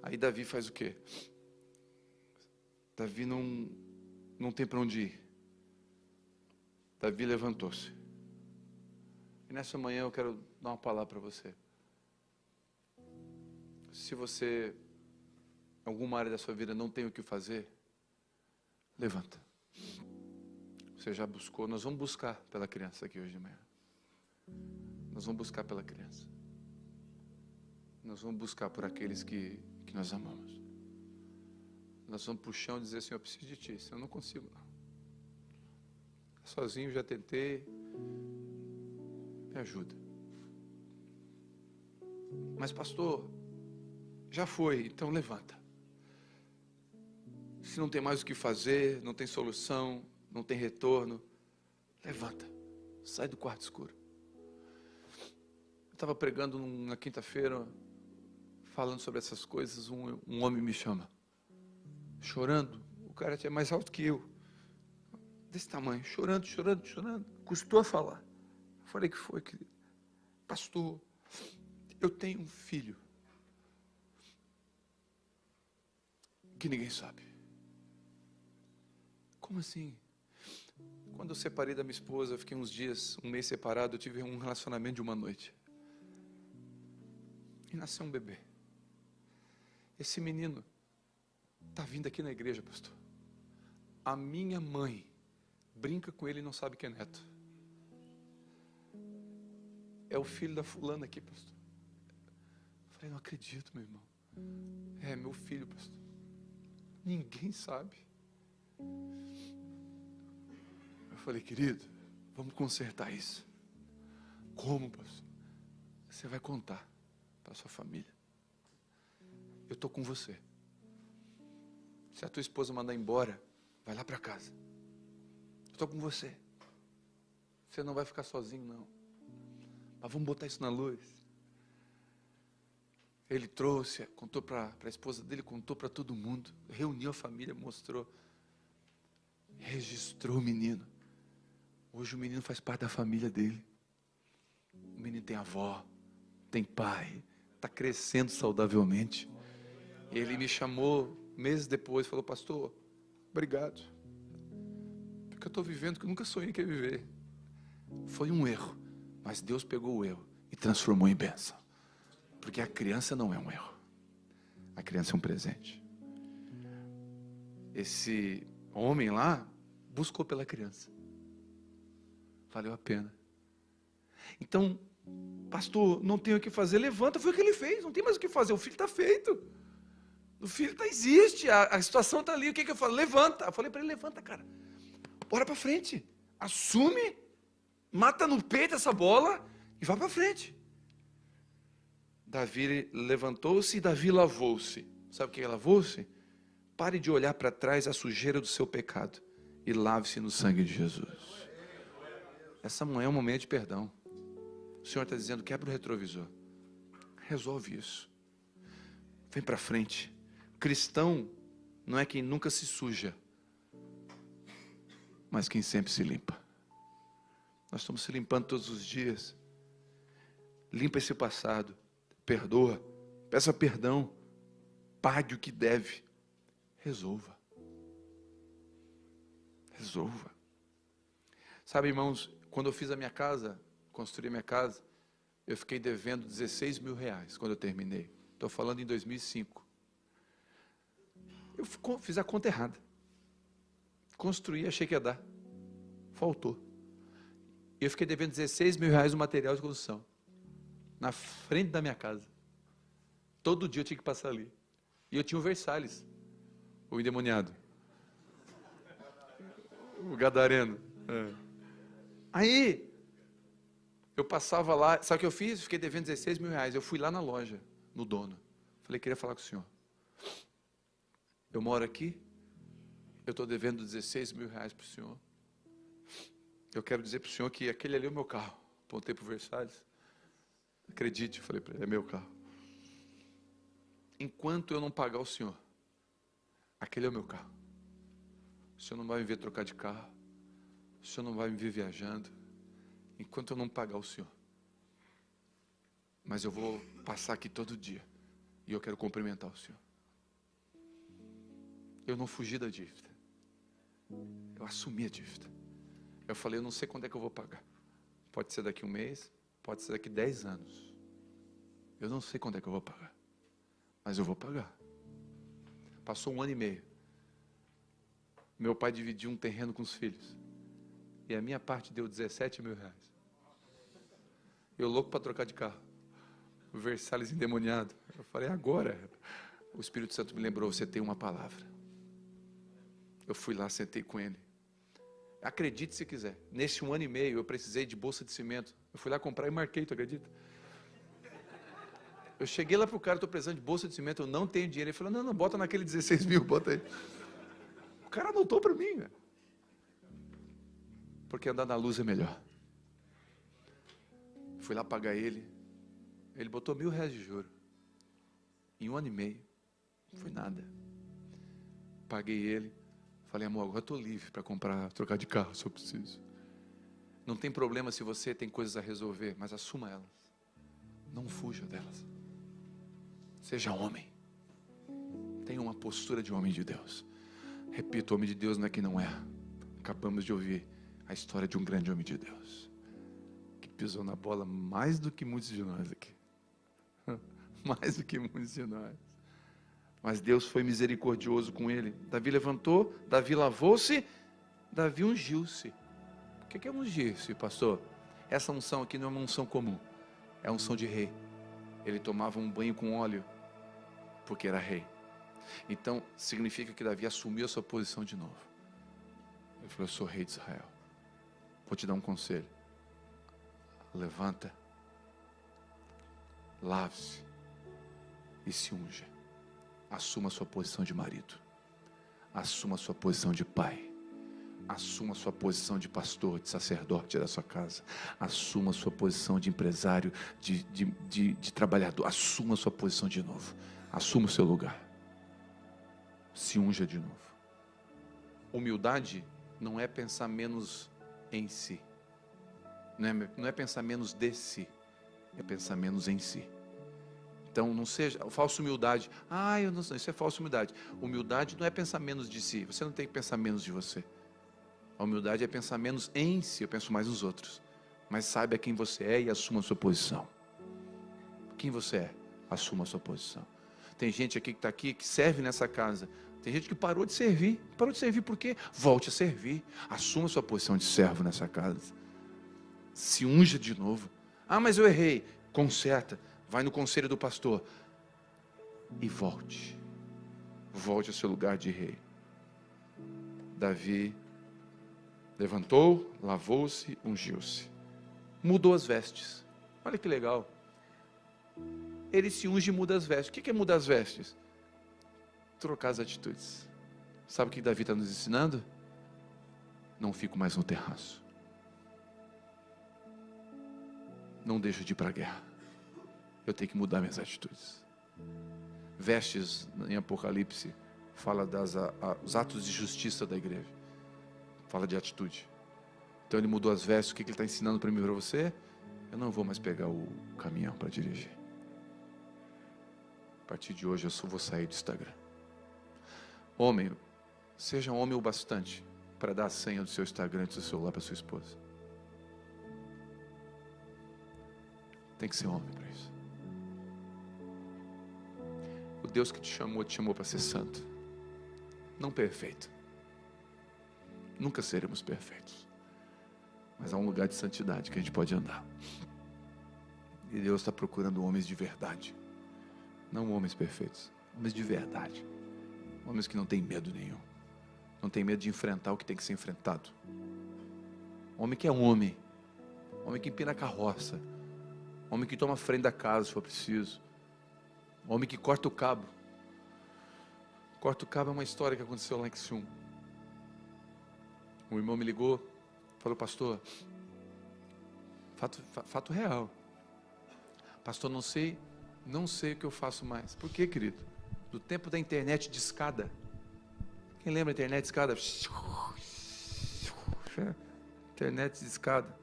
Aí Davi faz o quê? Davi não tem para onde ir. Davi levantou-se. E nessa manhã eu quero dar uma palavra para você. Se você, em alguma área da sua vida, não tem o que fazer, levanta. Você já buscou? Nós vamos buscar pela criança aqui hoje de manhã. Nós vamos buscar pela criança. Nós vamos buscar por aqueles que nós amamos. Nós vamos para o chão e dizer, Senhor, eu preciso de Ti. Senhor, eu não consigo, não. Sozinho já tentei. Me ajuda. Mas, pastor, já foi, então levanta. Se não tem mais o que fazer, não tem solução, não tem retorno, levanta. Sai do quarto escuro. Eu estava pregando na quinta-feira, falando sobre essas coisas, um homem me chama, chorando. O cara é mais alto que eu, desse tamanho, chorando, custou a falar. Eu falei, que foi, querido? Pastor, eu tenho um filho que ninguém sabe. Como assim? Quando eu separei da minha esposa, eu fiquei uns dias, um mês separado, eu tive um relacionamento de uma noite. E nasceu um bebê. Esse menino está vindo aqui na igreja, pastor. A minha mãe brinca com ele e não sabe que é neto. É o filho da fulana aqui, pastor. Eu falei, não acredito, meu irmão. É meu filho, pastor. Ninguém sabe. Eu falei, querido, vamos consertar isso. Como, pastor? Você vai contar para sua família. Eu estou com você. Se a tua esposa mandar embora, vai lá para casa. Eu estou com você. Você não vai ficar sozinho, não. Mas vamos botar isso na luz. Ele trouxe, contou para a esposa dele, contou para todo mundo. Reuniu a família, mostrou. Registrou o menino. Hoje o menino faz parte da família dele. O menino tem avó, tem pai, está crescendo saudavelmente. Ele me chamou meses depois e falou, pastor, obrigado. Porque eu estou vivendo o que eu nunca sonhei que ia viver. Foi um erro, mas Deus pegou o erro e transformou em bênção. Porque a criança não é um erro. A criança é um presente. Esse homem lá buscou pela criança. Valeu a pena. Então, pastor, não tenho o que fazer, levanta. Foi o que ele fez, não tem mais o que fazer. O filho está feito. O filho existe, a situação está ali. O que eu falo? Levanta. Eu falei para ele, levanta, cara. Bora para frente. Assume, mata no peito essa bola e vá para frente. Davi levantou-se e Davi lavou-se. Sabe o que é lavou-se? Pare de olhar para trás a sujeira do seu pecado e lave-se no sangue de Jesus. Essa manhã é um momento de perdão. O Senhor está dizendo, quebra o retrovisor. Resolve isso. Vem para frente. Cristão não é quem nunca se suja, mas quem sempre se limpa. Nós estamos se limpando todos os dias. Limpa esse passado. Perdoa. Peça perdão. Pague o que deve. Resolva. Resolva. Sabe, irmãos, quando eu fiz a minha casa, construí a minha casa, eu fiquei devendo 16 mil reais quando eu terminei. Estou falando em 2005. Eu fiz a conta errada. Construí, achei que ia dar. Faltou. E eu fiquei devendo 16 mil reais no material de construção. Na frente da minha casa. Todo dia eu tinha que passar ali. E eu tinha o Versalhes. O endemoniado. O gadareno. É. Aí, eu passava lá. Sabe o que eu fiz? Fiquei devendo 16 mil reais. Eu fui lá na loja, no dono. Falei, queria falar com o senhor. Eu moro aqui. Eu estou devendo 16 mil reais para o senhor. Eu quero dizer para o senhor que aquele ali é o meu carro. Apontei para o Versalhes. Acredite, falei para ele, é meu carro. Enquanto eu não pagar o senhor, aquele é o meu carro. O senhor não vai me ver trocar de carro. O senhor não vai me ver viajando. Enquanto eu não pagar o senhor. Mas eu vou passar aqui todo dia. E eu quero cumprimentar o senhor. Eu não fugi da dívida. Eu assumi a dívida. Eu falei, eu não sei quando é que eu vou pagar. Pode ser daqui 1 mês, pode ser daqui 10 anos. Eu não sei quando é que eu vou pagar, mas eu vou pagar. Passou 1 ano e meio. Meu pai dividiu um terreno com os filhos. E a minha parte deu 17 mil reais. Eu louco para trocar de carro. O Versalhes endemoniado. Eu falei, agora. O Espírito Santo me lembrou, você tem uma palavra. Eu fui lá, sentei com ele. Acredite se quiser. Nesse 1 ano e meio, eu precisei de bolsa de cimento. Eu fui lá comprar e marquei, tu acredita? Eu cheguei lá pro cara, estou precisando de bolsa de cimento, eu não tenho dinheiro. Ele falou, não, bota naquele 16 mil, bota aí. O cara anotou para mim, né? Porque andar na luz é melhor. Fui lá pagar ele. Ele botou R$1.000 de juro. Em 1 ano e meio. Não foi nada. Paguei ele. Falei, amor, agora eu estou livre para comprar, trocar de carro se eu preciso. Não tem problema se você tem coisas a resolver, mas assuma elas. Não fuja delas. Seja homem. Tenha uma postura de homem de Deus. Repito, homem de Deus não é quem não é. Acabamos de ouvir a história de um grande homem de Deus, que pisou na bola mais do que muitos de nós aqui. Mais do que muitos de nós. Mas Deus foi misericordioso com ele. Davi levantou, Davi lavou-se, Davi ungiu-se. O que é ungir-se, pastor? Essa unção aqui não é uma unção comum. É a unção de rei. Ele tomava um banho com óleo, porque era rei. Então, significa que Davi assumiu a sua posição de novo. Ele falou, eu sou rei de Israel. Vou te dar um conselho. Levanta, lave-se e se unja. Assuma a sua posição de marido. Assuma a sua posição de pai. Assuma a sua posição de pastor, de sacerdote da sua casa. Assuma a sua posição de empresário, de trabalhador. Assuma a sua posição de novo. Assuma o seu lugar. Se unja de novo. Humildade não é pensar menos em si. Não é pensar menos de si. É pensar menos em si. Então não seja falsa humildade. Eu não sei, isso é falsa humildade. Humildade não é pensar menos de si. Você não tem que pensar menos de você. A humildade é pensar menos em si. Eu penso mais nos outros. Mas saiba quem você é e assuma a sua posição. Quem você é, assuma a sua posição. Tem gente aqui que está aqui, que serve nessa casa. Tem gente que parou de servir. Parou de servir por quê? Volte a servir. Assuma a sua posição de servo nessa casa. Se unja de novo. Mas eu errei. Conserta. Vai no conselho do pastor. E volte. Volte ao seu lugar de rei. Davi levantou, lavou-se, ungiu-se. Mudou as vestes. Olha que legal. Ele se unge e muda as vestes. O que é mudar as vestes? Trocar as atitudes. Sabe o que Davi está nos ensinando? Não fico mais no terraço. Não deixo de ir para a guerra. Eu tenho que mudar minhas atitudes. Vestes, em Apocalipse, fala dos atos de justiça da igreja. Fala de atitude. Então ele mudou as vestes. O que ele está ensinando para mim e para você? Eu não vou mais pegar o caminhão para dirigir. A partir de hoje eu só vou sair do Instagram. Homem, seja homem o bastante para dar a senha do seu Instagram e do seu celular para sua esposa. Tem que ser homem para isso. O Deus que te chamou para ser santo. Não perfeito. Nunca seremos perfeitos. Mas há um lugar de santidade que a gente pode andar. E Deus está procurando homens de verdade. Não homens perfeitos. Homens de verdade. Homens que não têm medo nenhum. Não tem medo de enfrentar o que tem que ser enfrentado. Homem que é homem. Homem que empina a carroça. Homem que toma a frente da casa se for preciso. Homem que corta o cabo. Corta o cabo é uma história que aconteceu lá em Criciúma. Um irmão me ligou, falou, pastor, fato real. Pastor, não sei o que eu faço mais. Por quê, querido? Do tempo da internet de escada. Quem lembra da internet de escada? Internet de escada.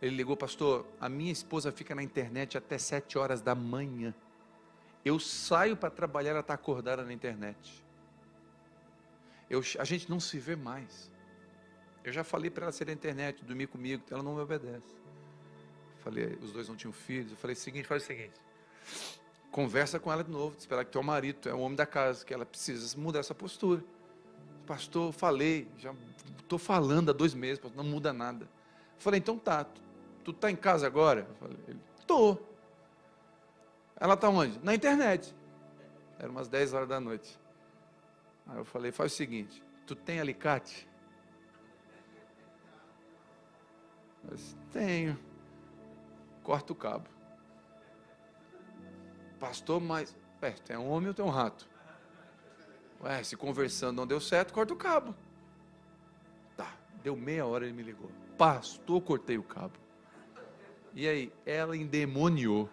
Ele ligou, pastor, a minha esposa fica na internet até 7 horas da manhã. Eu saio para trabalhar, ela está acordada na internet. A gente não se vê mais. Eu já falei para ela sair da internet, dormir comigo, ela não me obedece. Falei, os dois não tinham filhos. Eu falei, faz o seguinte, conversa com ela de novo, esperar que teu marido é o homem da casa, que ela precisa mudar essa postura. Pastor, falei, já estou falando há 2 meses, pastor, não muda nada. Eu falei, então tá, tu tá em casa agora? Eu falei, tô. Ela tá onde? Na internet. Era umas 10 horas da noite. Aí eu falei, faz o seguinte, tu tem alicate? Eu disse, tenho. Corta o cabo. Pastor, mas tem um homem ou tem um rato? Ué, se conversando não deu certo, corta o cabo. Tá, deu meia hora, ele me ligou. Pastor, cortei o cabo. E aí? Ela endemoniou.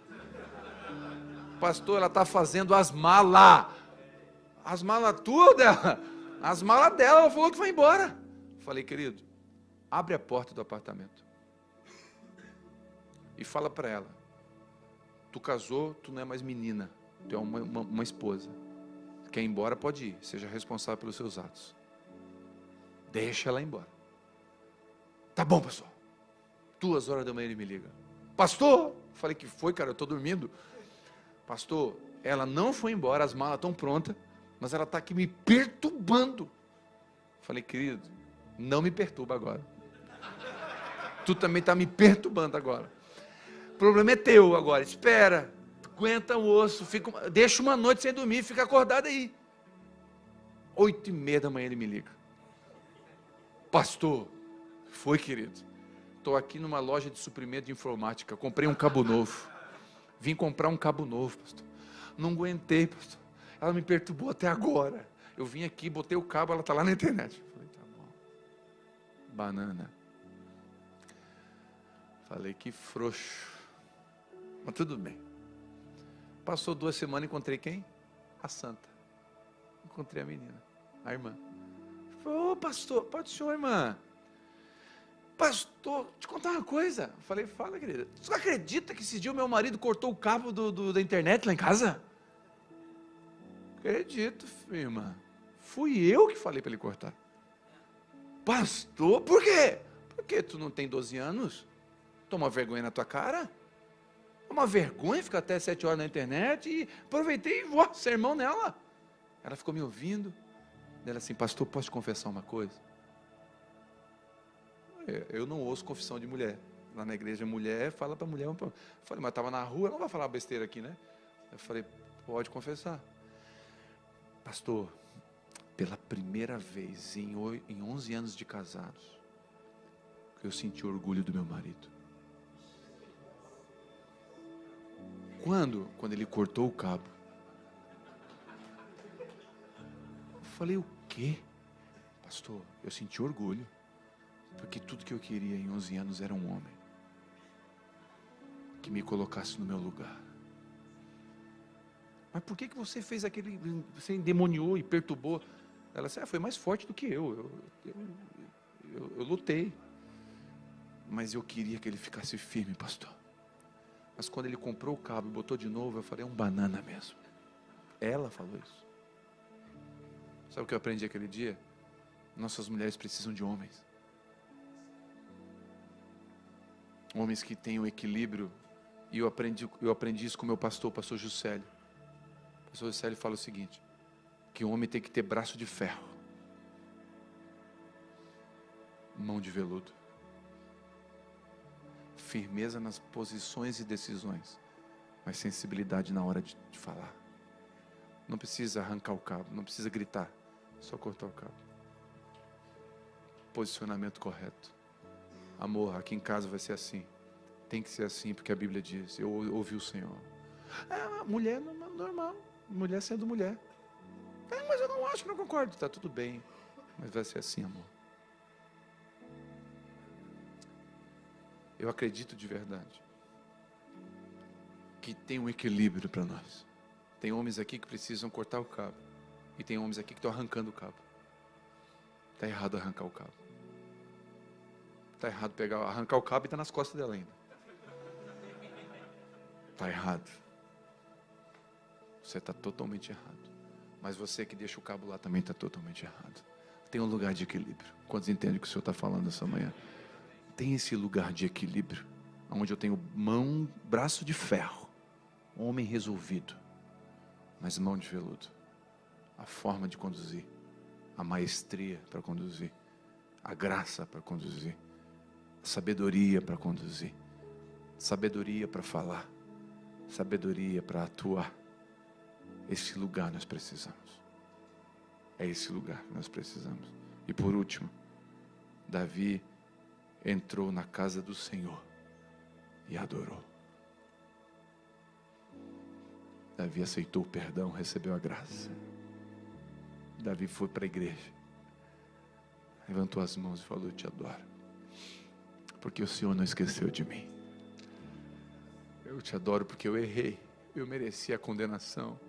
Pastor, ela está fazendo as malas. As malas tuas dela. As malas dela, ela falou que vai embora. Falei, querido, abre a porta do apartamento. E fala para ela, tu casou, tu não é mais menina. Tu é uma esposa. Quer ir embora, pode ir. Seja responsável pelos seus atos. Deixa ela ir embora. Tá bom, pastor. 2 horas da manhã ele me liga. Pastor! Falei, que foi, cara? Eu estou dormindo. Pastor, ela não foi embora, as malas estão prontas, mas ela está aqui me perturbando. Falei, querido, não me perturba agora. Tu também está me perturbando agora. O problema é teu agora. Espera, aguenta o osso, deixa uma noite sem dormir, fica acordado aí. 8h30 da manhã ele me liga. Pastor, foi, querido. Estou aqui numa loja de suprimento de informática, comprei um cabo novo. Vim comprar um cabo novo, pastor. Não aguentei, pastor. Ela me perturbou até agora. Eu vim aqui, botei o cabo, ela está lá na internet. Falei, tá bom. Banana. Falei, que frouxo. Mas tudo bem. Passou 2 semanas, encontrei quem? A santa. Encontrei a menina, a irmã. Falei, ô pastor, pode ser, irmã. Pastor, te contar uma coisa. Eu falei, fala, querida. Você acredita que esse dia o meu marido cortou o cabo da internet lá em casa? Acredito, irmã. Fui eu que falei para ele cortar. Pastor, por quê? Porque tu não tem 12 anos? Toma vergonha na tua cara? É uma vergonha ficar até 7 horas na internet e aproveitei e vou sermão nela. Ela ficou me ouvindo. Ela assim, pastor, posso te confessar uma coisa? Eu não ouço confissão de mulher. Lá na igreja, mulher fala para mulher. Eu falei, mas estava na rua, ela não vai falar besteira aqui, né? Eu falei, pode confessar. Pastor, pela primeira vez em 11 anos de casados, eu senti orgulho do meu marido. Quando? Quando ele cortou o cabo. Eu falei, o quê? Pastor, eu senti orgulho. Porque tudo que eu queria em 11 anos era um homem que me colocasse no meu lugar. Mas por que você fez aquele, você endemoniou e perturbou? Ela disse, foi mais forte do que eu lutei. Mas eu queria que ele ficasse firme, pastor. Mas quando ele comprou o cabo e botou de novo, eu falei, é um banana mesmo. Ela falou isso. Sabe o que eu aprendi aquele dia? Nossas mulheres precisam de homens. Homens que tenham equilíbrio. E eu aprendi isso com o meu pastor, o pastor Juscelio. O pastor Juscelio fala o seguinte, que o homem tem que ter braço de ferro, mão de veludo, firmeza nas posições e decisões, mas sensibilidade na hora de falar. Não precisa arrancar o cabo, não precisa gritar, só cortar o cabo. Posicionamento correto. Amor, aqui em casa vai ser assim. Tem que ser assim, porque a Bíblia diz. Eu ouvi o Senhor. Mulher normal. Mulher sendo mulher. Mas eu não acho, não concordo. Está tudo bem. Mas vai ser assim, amor. Eu acredito de verdade que tem um equilíbrio para nós. Tem homens aqui que precisam cortar o cabo. E tem homens aqui que estão arrancando o cabo. Está errado arrancar o cabo. Está errado arrancar o cabo e está nas costas dela ainda. Está errado. Você está totalmente errado. Mas você que deixa o cabo lá também está totalmente errado. Tem um lugar de equilíbrio. Quantos entendem o que o Senhor está falando essa manhã? Tem esse lugar de equilíbrio, onde eu tenho braço de ferro, homem resolvido, mas mão de veludo. A forma de conduzir, a maestria para conduzir, a graça para conduzir, a sabedoria para conduzir, sabedoria para falar, sabedoria para atuar. Esse lugar nós precisamos. É esse lugar que nós precisamos. E por último, Davi entrou na casa do Senhor e adorou. Davi aceitou o perdão, recebeu a graça. Davi foi para a igreja, levantou as mãos e falou: eu te adoro, porque o Senhor não esqueceu de mim. Eu te adoro porque eu errei, eu mereci a condenação.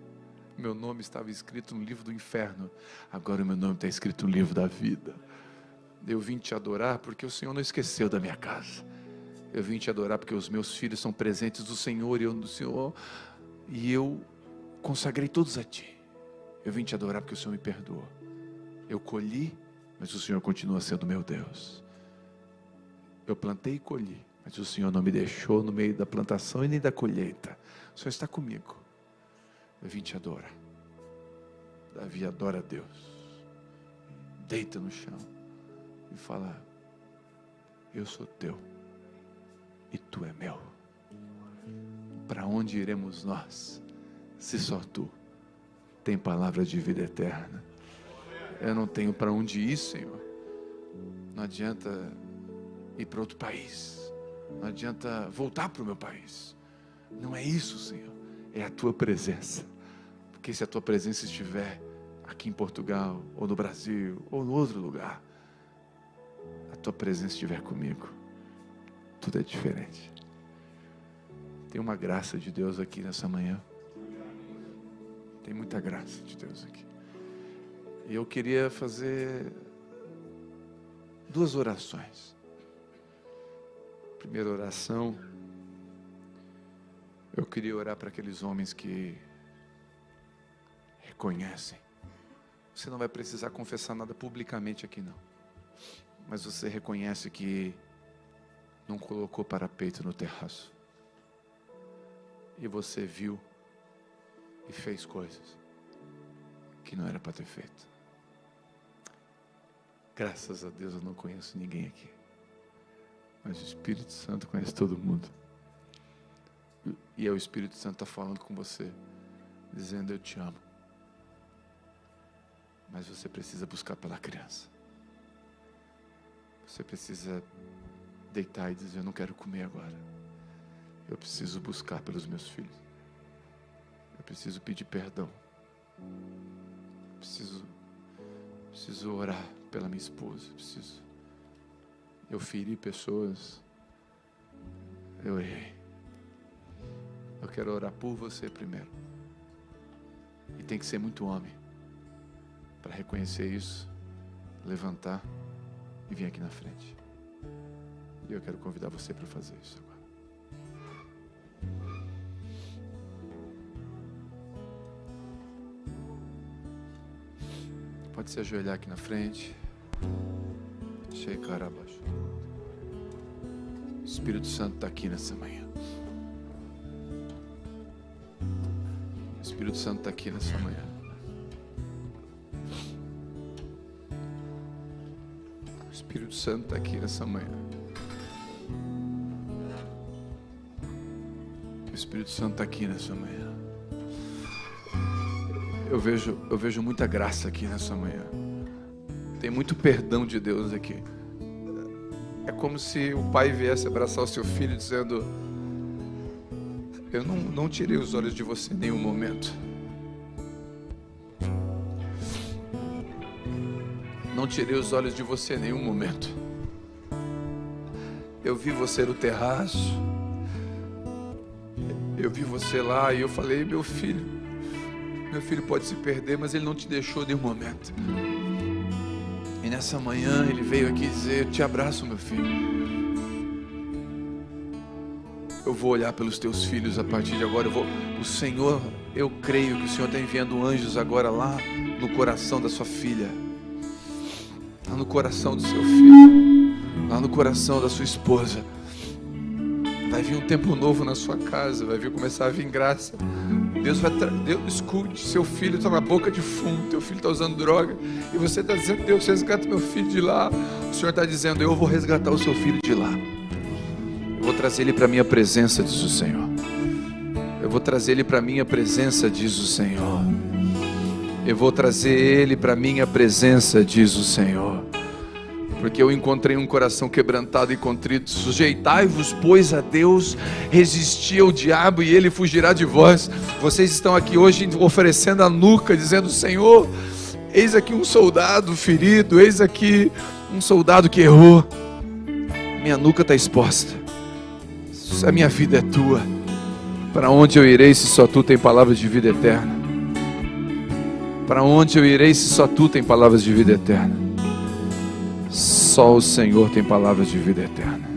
Meu nome estava escrito no livro do inferno, agora o meu nome está escrito no livro da vida. Eu vim te adorar porque o Senhor não esqueceu da minha casa. Eu vim te adorar porque os meus filhos são presentes do Senhor e eu do Senhor, e eu consagrei todos a ti. Eu vim te adorar porque o Senhor me perdoou. Eu colhi, mas o Senhor continua sendo meu Deus. Eu plantei e colhi, mas o Senhor não me deixou no meio da plantação e nem da colheita. O Senhor está comigo. Eu vim te adorar. Davi adora a Deus. Deita no chão e fala: eu sou teu e tu é meu. Para onde iremos nós, se só tu tem palavra de vida eterna? Eu não tenho para onde ir, Senhor. Não adianta ir para outro país, não adianta voltar para o meu país. Não é isso, Senhor. É a tua presença. Porque se a tua presença estiver aqui em Portugal, ou no Brasil, ou no outro lugar, a tua presença estiver comigo, tudo é diferente. Tem uma graça de Deus aqui nessa manhã. Tem muita graça de Deus aqui. E eu queria fazer 2 orações. Primeira oração, eu queria orar para aqueles homens que reconhecem. Você não vai precisar confessar nada publicamente aqui não. Mas você reconhece que não colocou parapeito no terraço. E você viu e fez coisas que não era para ter feito. Graças a Deus eu não conheço ninguém aqui. Mas o Espírito Santo conhece todo mundo. E é o Espírito Santo que está falando com você, dizendo: eu te amo. Mas você precisa buscar pela criança. Você precisa deitar e dizer: eu não quero comer agora. Eu preciso buscar pelos meus filhos. Eu preciso pedir perdão. Preciso orar pela minha esposa. Eu feri pessoas. Eu errei. Eu quero orar por você primeiro. E tem que ser muito homem para reconhecer isso, levantar e vir aqui na frente. E eu quero convidar você para fazer isso agora. Pode se ajoelhar aqui na frente. O Espírito Santo está aqui nessa manhã. O Espírito Santo está aqui nessa manhã. O Espírito Santo está aqui nessa manhã. O Espírito Santo está aqui nessa manhã. Eu vejo muita graça aqui nessa manhã. Tem muito perdão de Deus aqui. É como se o pai viesse abraçar o seu filho dizendo: eu não tirei os olhos de você em nenhum momento. Não tirei os olhos de você em nenhum momento. Eu vi você no terraço. Eu vi você lá e eu falei: meu filho pode se perder, mas ele não te deixou em nenhum momento. E nessa manhã ele veio aqui dizer: eu te abraço, meu filho. Eu vou olhar pelos teus filhos a partir de agora. O Senhor, eu creio que o Senhor está enviando anjos agora lá no coração da sua filha. lá no coração do seu filho, lá no coração da sua esposa. Vai vir um tempo novo na sua casa, vai começar a vir graça. Deus, escute, seu filho está na boca de fumo, teu filho está usando droga, e você está dizendo: Deus, resgata meu filho de lá. O Senhor está dizendo: eu vou resgatar o seu filho de lá. Eu vou trazer ele para a minha presença, diz o Senhor. Eu vou trazer ele para a minha presença, diz o Senhor. Eu vou trazer ele para a minha presença, diz o Senhor. Porque eu encontrei um coração quebrantado e contrito. Sujeitai-vos, pois, a Deus, resisti ao diabo e ele fugirá de vós. Vocês estão aqui hoje oferecendo a nuca, dizendo: Senhor, eis aqui um soldado ferido, eis aqui um soldado que errou. Minha nuca está exposta. A minha vida é tua. Para onde eu irei se só tu tem palavras de vida eterna? Para onde eu irei se só tu tem palavras de vida eterna? Só o Senhor tem palavras de vida eterna.